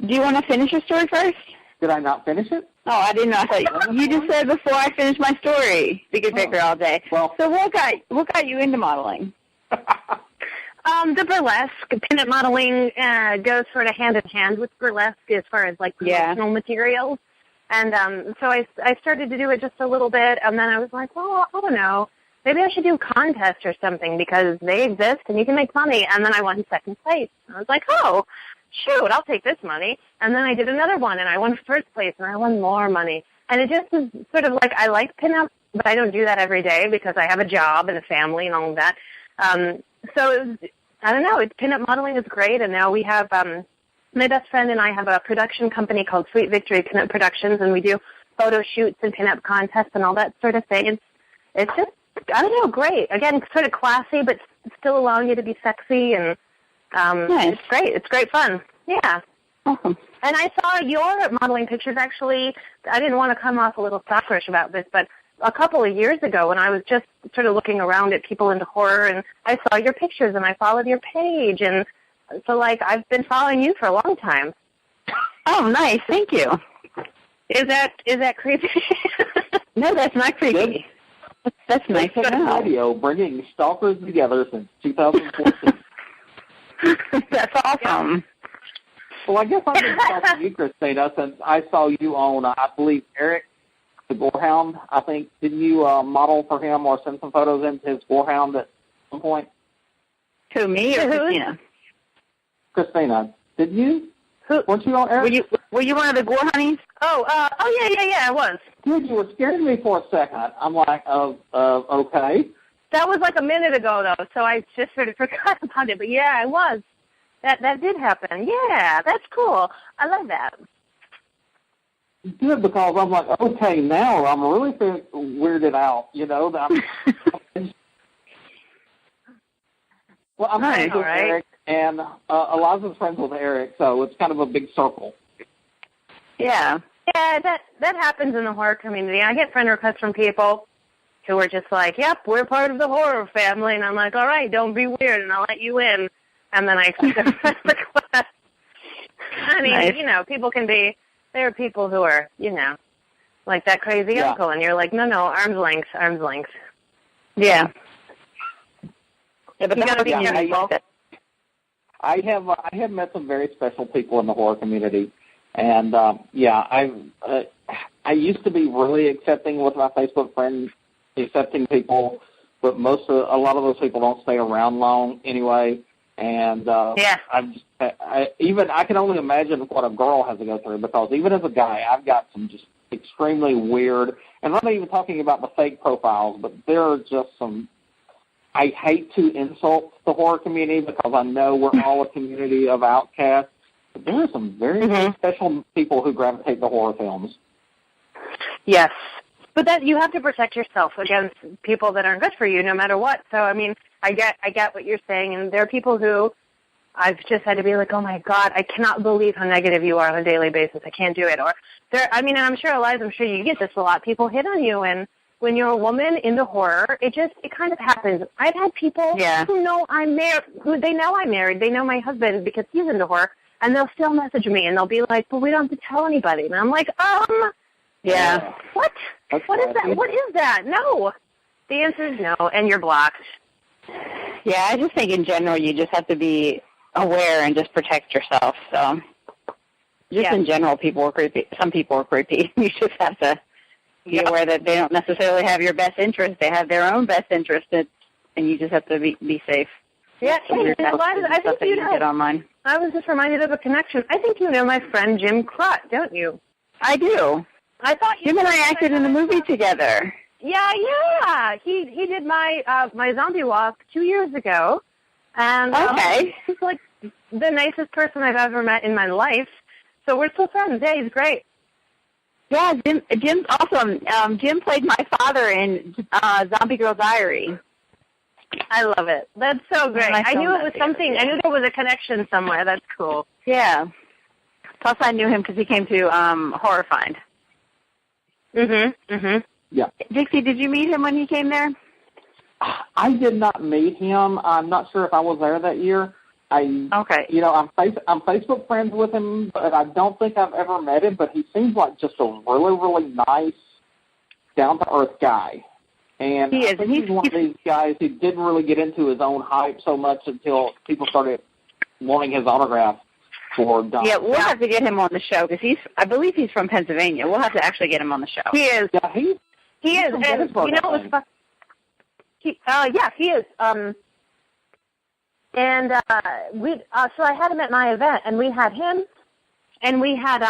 Do you want to finish your story first? Did I not finish it? Oh, I didn't know. I thought you just said before I finished my story, Bigger Bigger all day. Well, so what got you into modeling? The burlesque, pinup modeling goes sort of hand in hand with burlesque as far as like promotional materials. And so I started to do it just a little bit, and then I was like, well, I don't know. Maybe I should do contests or something because they exist and you can make money. And then I won second place. I was like, oh, shoot, I'll take this money. And then I did another one, and I won first place, and I won more money. And it just was sort of like I like pinup, but I don't do that every day because I have a job and a family and all of that. So it was, I don't know, pinup modeling is great, and now we have my best friend and I have a production company called Sweet Victory Pinup Productions, and we do photo shoots and pinup contests and all that sort of thing. It's just, I don't know, great. Again, sort of classy, but still allowing you to be sexy, and nice. It's great. It's great fun. Yeah. Awesome. And I saw your modeling pictures, actually. I didn't want to come off a little stalkerish about this, but a couple of years ago when I was just sort of looking around at people into horror, and I saw your pictures, and I followed your page, and so, like, I've been following you for a long time. Oh, nice. Thank you. Is that creepy? No, that's not creepy. That's nice to know. Radio bringing stalkers together since 2014. That's awesome. Well, I guess I've been talking to you, Kristina, since I saw you on, I believe, Eric, the Gorehound. I think, didn't you model for him or send some photos into his Gorehound at some point? Who, me or Kristina? Kristina, did you? Weren't you on Eric? Were you one of the Gore Honeys? Oh, yeah, I was. Dude, you were scaring me for a second. I'm like, okay. That was like a minute ago, though, so I just sort of forgot about it. But, yeah, I was. That did happen. Yeah, that's cool. I love that. Good, because I'm like, okay, now I'm really weirded out, you know. Well, I'm friends with Eric, and Eliza's friends with Eric, so it's kind of a big circle. Yeah. Yeah, that happens in the horror community. I get friend requests from people who are just like, yep, we're part of the horror family. And I'm like, all right, don't be weird, and I'll let you in. And then I accept their friend request. I mean, you know, there are people who are, you know, like that crazy uncle, and you're like, no, arm's length. Yeah. Yeah, but that's I have met some very special people in the horror community, and I used to be really accepting with my Facebook friends, accepting people, but a lot of those people don't stay around long anyway. And I can only imagine what a girl has to go through, because even as a guy, I've got some just extremely weird, and I'm not even talking about the fake profiles, but there are just some. I hate to insult the horror community because I know we're all a community of outcasts, but there are some very, very special people who gravitate to horror films. Yes. But that you have to protect yourself against people that aren't good for you no matter what. So, I mean, I get what you're saying, and there are people who I've just had to be like, oh, my God, I cannot believe how negative you are on a daily basis. I can't do it. Or, and I'm sure, Eliza, I'm sure you get this a lot. People hit on you, and when you're a woman into horror, it kind of happens. I've had people who know I'm married, they know I'm married, they know my husband because he's into horror, and they'll still message me, and they'll be like, but we don't have to tell anybody. And I'm like, yeah. What? What is that? What is that? No. The answer is no, and you're blocked. Yeah, I just think in general you just have to be aware and just protect yourself. So just in general, people are creepy. Some people are creepy. You just have to be aware that they don't necessarily have your best interest. They have their own best interest, and you just have to be safe. Yeah, I think you know. Get online. I was just reminded of a connection. I think you know my friend Jim Crott, don't you? I do. I thought Jim and I acted in a movie together. Yeah. He did my zombie walk 2 years ago, and he's like the nicest person I've ever met in my life. So we're still friends. Yeah, he's great. Yeah, Jim's awesome. Jim played my father in Zombie Girl Diary. I love it. That's so great. I knew it was something. Yeah. I knew there was a connection somewhere. That's cool. Yeah. Plus, I knew him because he came to Horror Find. Yeah. Dixie, did you meet him when he came there? I did not meet him. I'm not sure if I was there that year. Okay. You know, I'm Facebook friends with him, but I don't think I've ever met him. But he seems like just a really, really nice, down-to-earth guy. And He is. I think he's one of these guys who didn't really get into his own hype so much until people started wanting his autograph for Don. Yeah, we'll have to get him on the show because I believe he's from Pennsylvania. We'll have to actually get him on the show. He is. Yeah, He is. from And Gettysburg, you know, I it was think. fun. Yeah, he is. So I had him at my event, and we had him, and we had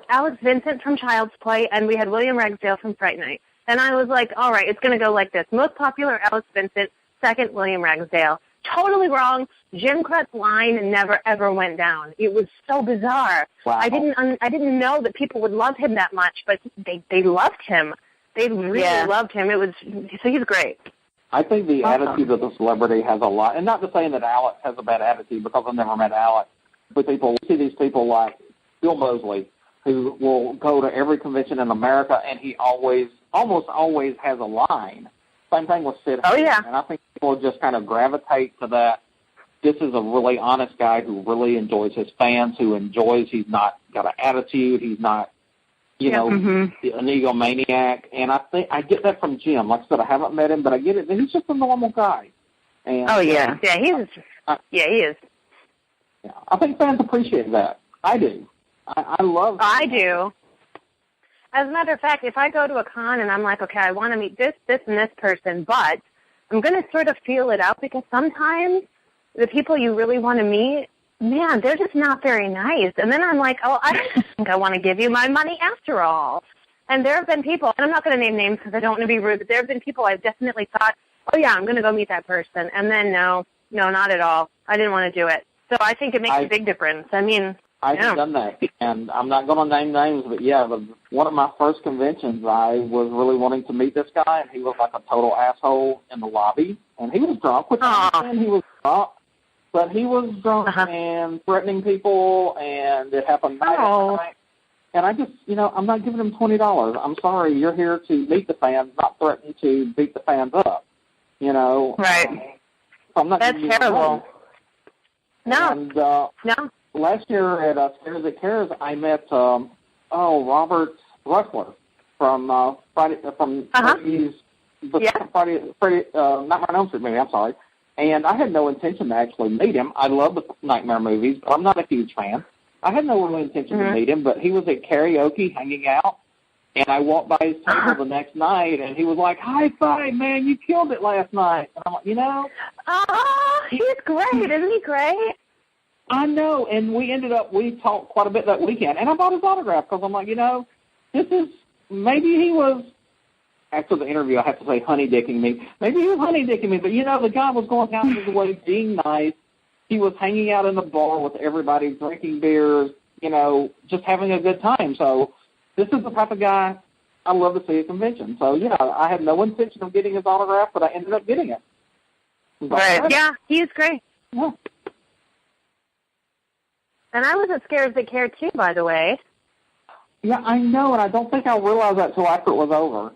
Alex Vincent from Child's Play, and we had William Ragsdale from Fright Night. And I was like, all right, it's going to go like this. Most popular, Alex Vincent. Second, William Ragsdale. Totally wrong. Jim Crut's line never, ever went down. It was so bizarre. Wow. I didn't know that people would love him that much, but they loved him. They really loved him. So he's great. I think the attitude of the celebrity has a lot, and not to say that Alex has a bad attitude because I've never met Alex, but we see these people like Bill Moseley who will go to every convention in America, and he almost always has a line. Same thing with Sid Haig. Yeah. And I think people just kind of gravitate to that. This is a really honest guy who really enjoys his fans, he's not got an attitude, he's not, an egomaniac. And I think I get that from Jim. Like I said, I haven't met him, but I get it. He's just a normal guy. And, he is. He is. Yeah, I think fans appreciate that. I do. I love. I do. As a matter of fact, if I go to a con and I'm like, okay, I want to meet this, and this person, but I'm going to sort of feel it out because sometimes the people you really want to meet, man, they're just not very nice. And then I'm like, I don't think I want to give you my money after all. And there have been people, and I'm not going to name names because I don't want to be rude, but there have been people I've definitely thought, oh, yeah, I'm going to go meet that person. And then, no, not at all. I didn't want to do it. So I think it makes a big difference. I mean, I've done that, and I'm not going to name names, but one of my first conventions, I was really wanting to meet this guy, and he was like a total asshole in the lobby, and he was drunk, which I understand he was drunk, but he was drunk and threatening people, and it happened night after night, and I just, I'm not giving him $20. I'm sorry, you're here to meet the fans, not threaten to beat the fans up, Right. So I'm not That's giving you terrible. No. And, no. last year at Scares That Cares, I met Robert Russler from Freddy's Nightmare on Elm Street movie. I'm sorry, and I had no intention to actually meet him. I love the Nightmare movies, but I'm not a huge fan. I had no real intention to meet him, but he was at karaoke hanging out, and I walked by his table the next night, and he was like, "High five, man! You killed it last night." And I'm like, Oh, he's great, isn't he great? I know, and we talked quite a bit that weekend, and I bought his autograph because I'm like, maybe he was, after the interview, I have to say honey-dicking me. Maybe he was honey-dicking me, but, the guy was going out of his way, being nice. He was hanging out in the bar with everybody, drinking beers, just having a good time. So this is the type of guy I love to see at convention. So, I had no intention of getting his autograph, but I ended up getting it. Right. Yeah, he's great. Yeah. And I was at Scares That Care, too, by the way. Yeah, I know, and I don't think I realized that till after it was over.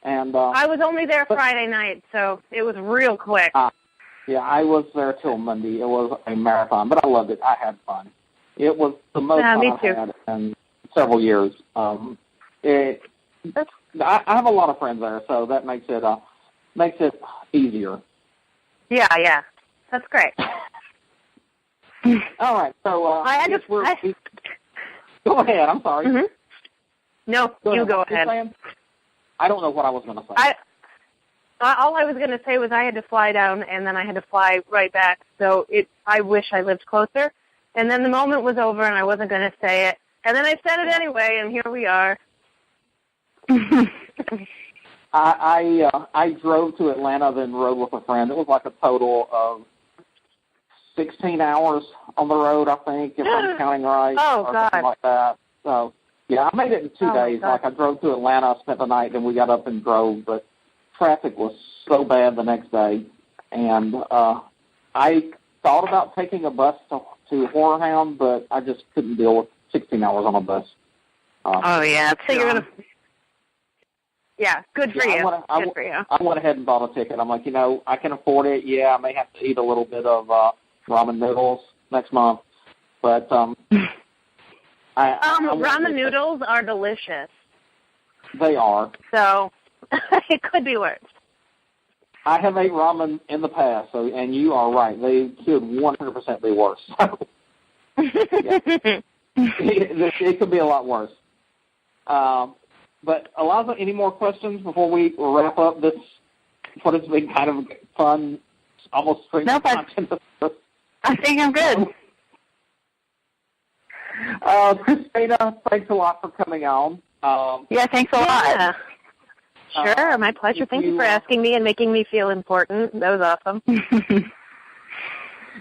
And I was only there Friday night, so it was real quick. Yeah, I was there till Monday. It was a marathon, but I loved it. I had fun. It was the most fun I've had in several years. I have a lot of friends there, so that makes it easier. Yeah. That's great. All right, so go ahead. I'm sorry. Mm-hmm. No, you go ahead. I don't know what I was going to say. All I was going to say was I had to fly down, and then I had to fly right back. So I wish I lived closer. And then the moment was over, and I wasn't going to say it. And then I said it anyway, and here we are. I drove to Atlanta, then rode with a friend. It was like a total of 16 hours on the road, I think, if I'm counting right. Oh, or God. something like that. So Yeah, I made it in 2 days. Like, I drove to Atlanta, spent the night, then we got up and drove. But traffic was so bad the next day. And I thought about taking a bus to Horror Hound, but I just couldn't deal with 16 hours on a bus. So you're going to... Yeah, good for you. Good for you. I went ahead and bought a ticket. I'm like, I can afford it. Yeah, I may have to eat a little bit of ramen noodles next month. But ramen noodles are delicious. They are. So it could be worse. I have ate ramen in the past, and you are right. They could 100% be worse. So, it could be a lot worse. But, Eliza, any more questions before we wrap up this, what has been kind of fun, almost straight content? I think I'm good. Kristina, thanks a lot for coming on. Thanks a lot. Sure, my pleasure. Thank you for asking me and making me feel important. That was awesome.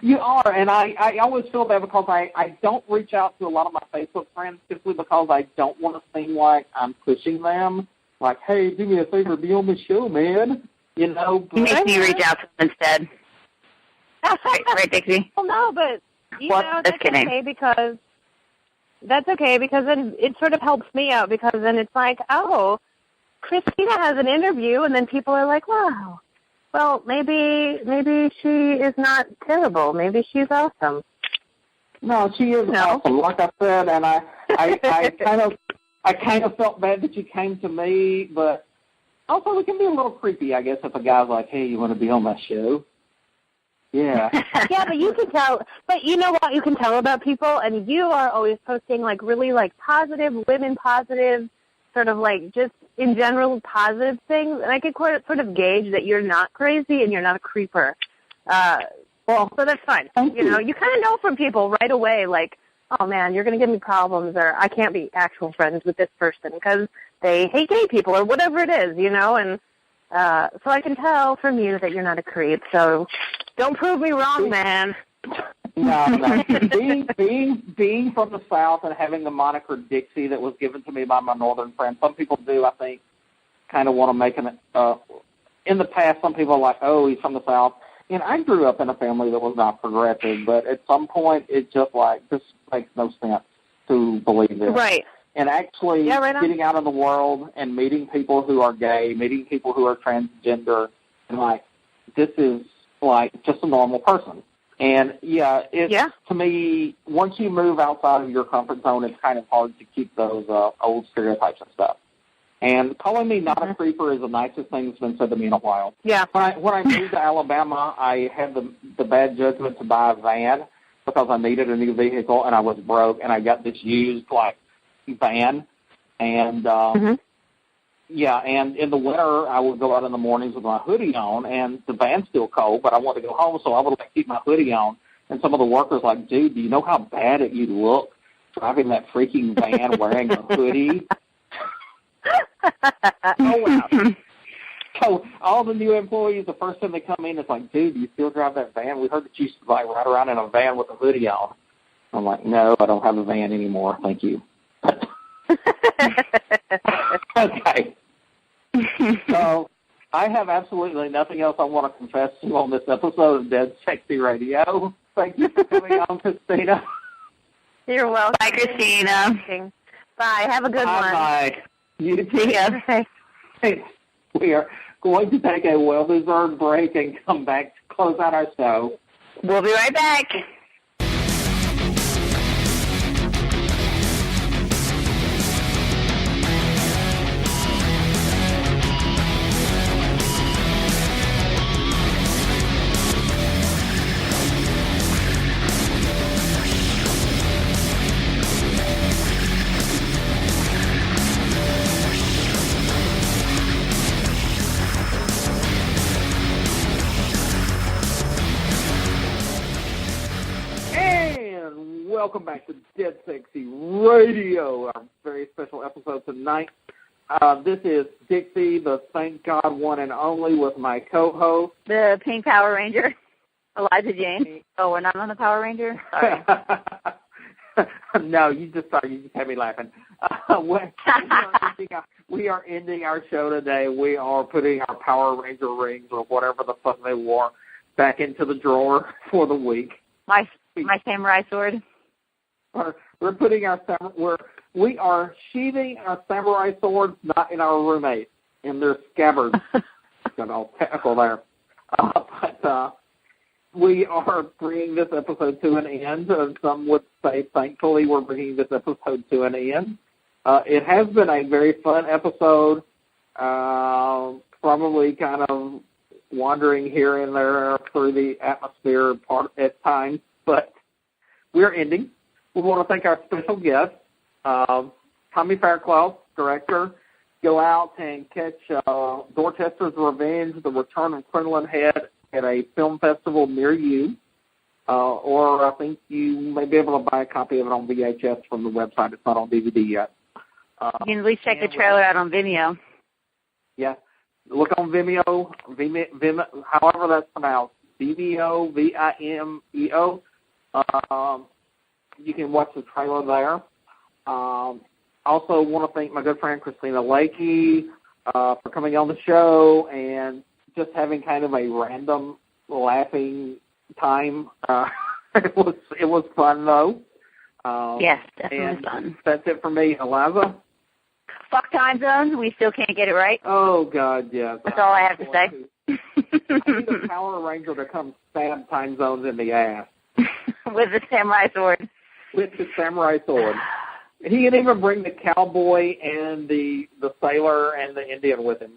You are, and I always feel bad because I don't reach out to a lot of my Facebook friends simply because I don't want to seem like I'm pushing them. Like, hey, do me a favor, be on the show, man. But makes me reach out to them instead. Right, Dixie? Well, no, but, that's okay because... That's okay because then it sort of helps me out because then it's like, oh, Kristina has an interview, and then people are like, wow, well, maybe she is not terrible. Maybe she's awesome. No, she is awesome. Like I said, and I kind of felt bad that you came to me, but also it can be a little creepy, I guess, if a guy's like, hey, you want to be on my show? Yeah. Yeah, but you can tell. But you know what? You can tell about people, and you are always posting really positive, women positive, sort of just in general positive things, and I could sort of gauge that you're not crazy and you're not a creeper. So that's fine. You kind of know from people right away, oh man, you're going to give me problems, or I can't be actual friends with this person because they hate gay people or whatever it is, and so I can tell from you that you're not a creep. So don't prove me wrong, man. No. Being from the South and having the moniker Dixie that was given to me by my northern friend, some people do, I think, kind of want to make in the past, some people are like, oh, he's from the South. And I grew up in a family that was not progressive, but at some point it just this makes no sense to believe this. Right. And actually getting out in the world and meeting people who are gay, meeting people who are transgender, and this is just a normal person. And to me, once you move outside of your comfort zone, it's kind of hard to keep those old stereotypes and stuff. And calling me not a creeper is the nicest thing that's been said to me in a while. Yeah. When I moved to Alabama, I had the bad judgment to buy a van because I needed a new vehicle and I was broke, and I got this used van, and and in the winter I would go out in the mornings with my hoodie on, and the van's still cold, but I wanted to go home, so I would keep my hoodie on. And some of the workers dude, do you know how bad you look driving that freaking van wearing a hoodie? Oh wow! So all the new employees, the first time they come in, it's dude, do you still drive that van? We heard that you used to ride around in a van with a hoodie on. I'm like, no, I don't have a van anymore. Thank you. Okay. So I have absolutely nothing else I want to confess to you on this episode of Dead Sexy Radio. Thank you for coming on, Kristina. You're welcome. Bye, Kristina. Bye. Have a good one. Bye. You too. Hey, we are going to take a well-deserved break and come back to close out our show. We'll be right back. Welcome back to Dead Sexy Radio, our very special episode tonight. This is Dixie, the thank God one and only, with my co-host, the Pink Power Ranger, Eliza Jane. Oh, we're not on the Power Ranger? Sorry. No, you just had me laughing. We are ending our show today. We are putting our Power Ranger rings or whatever the fuck they wore back into the drawer for the week. My samurai sword. We're putting we are sheathing our samurai swords, not in our roommates, in their scabbards. Got all technical there. But we are bringing this episode to an end. Some would say, thankfully, we're bringing this episode to an end. It has been a very fun episode, probably kind of wandering here and there through the atmosphere at times, but we're ending. We want to thank our special guest, Tommy Faircloth, director. Go out and catch Dorchester's Revenge, The Return of Crinoline Head at a film festival near you. Or I think you may be able to buy a copy of it on VHS from the website. It's not on DVD yet. You can at least check the trailer out on Vimeo. Yeah. Look on Vimeo, however that's pronounced, Vimeo, Vimeo. You can watch the trailer there. Also want to thank my good friend Kristina Lakey for coming on the show and just having kind of a random laughing time. It was fun, though. Yes, definitely fun. That's it for me. Eliza? Fuck time zones. We still can't get it right. Oh, God, yes. That's all I have to say. I need a Power Ranger to come stab time zones in the ass. With the samurai sword. With the samurai sword. He can even bring the cowboy and the sailor and the Indian with him.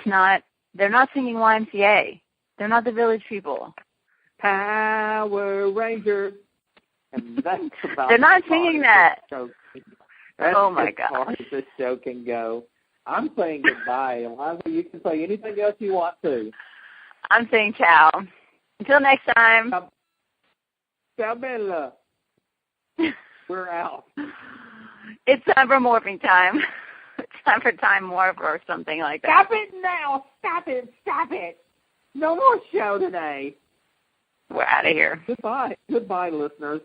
They're not singing YMCA. They're not the Village People. Power Rangers. And that's about They're not singing that. Oh, my God. As far as this show can go. I'm saying goodbye. Eliza, you can say anything else you want to. I'm saying ciao. Until next time. Ciao, Bella. We're out. It's time for morphing time. It's time for Time Morph or something like that. Stop it now. Stop it. Stop it. No more show today. We're out of here. Goodbye. Goodbye, listeners.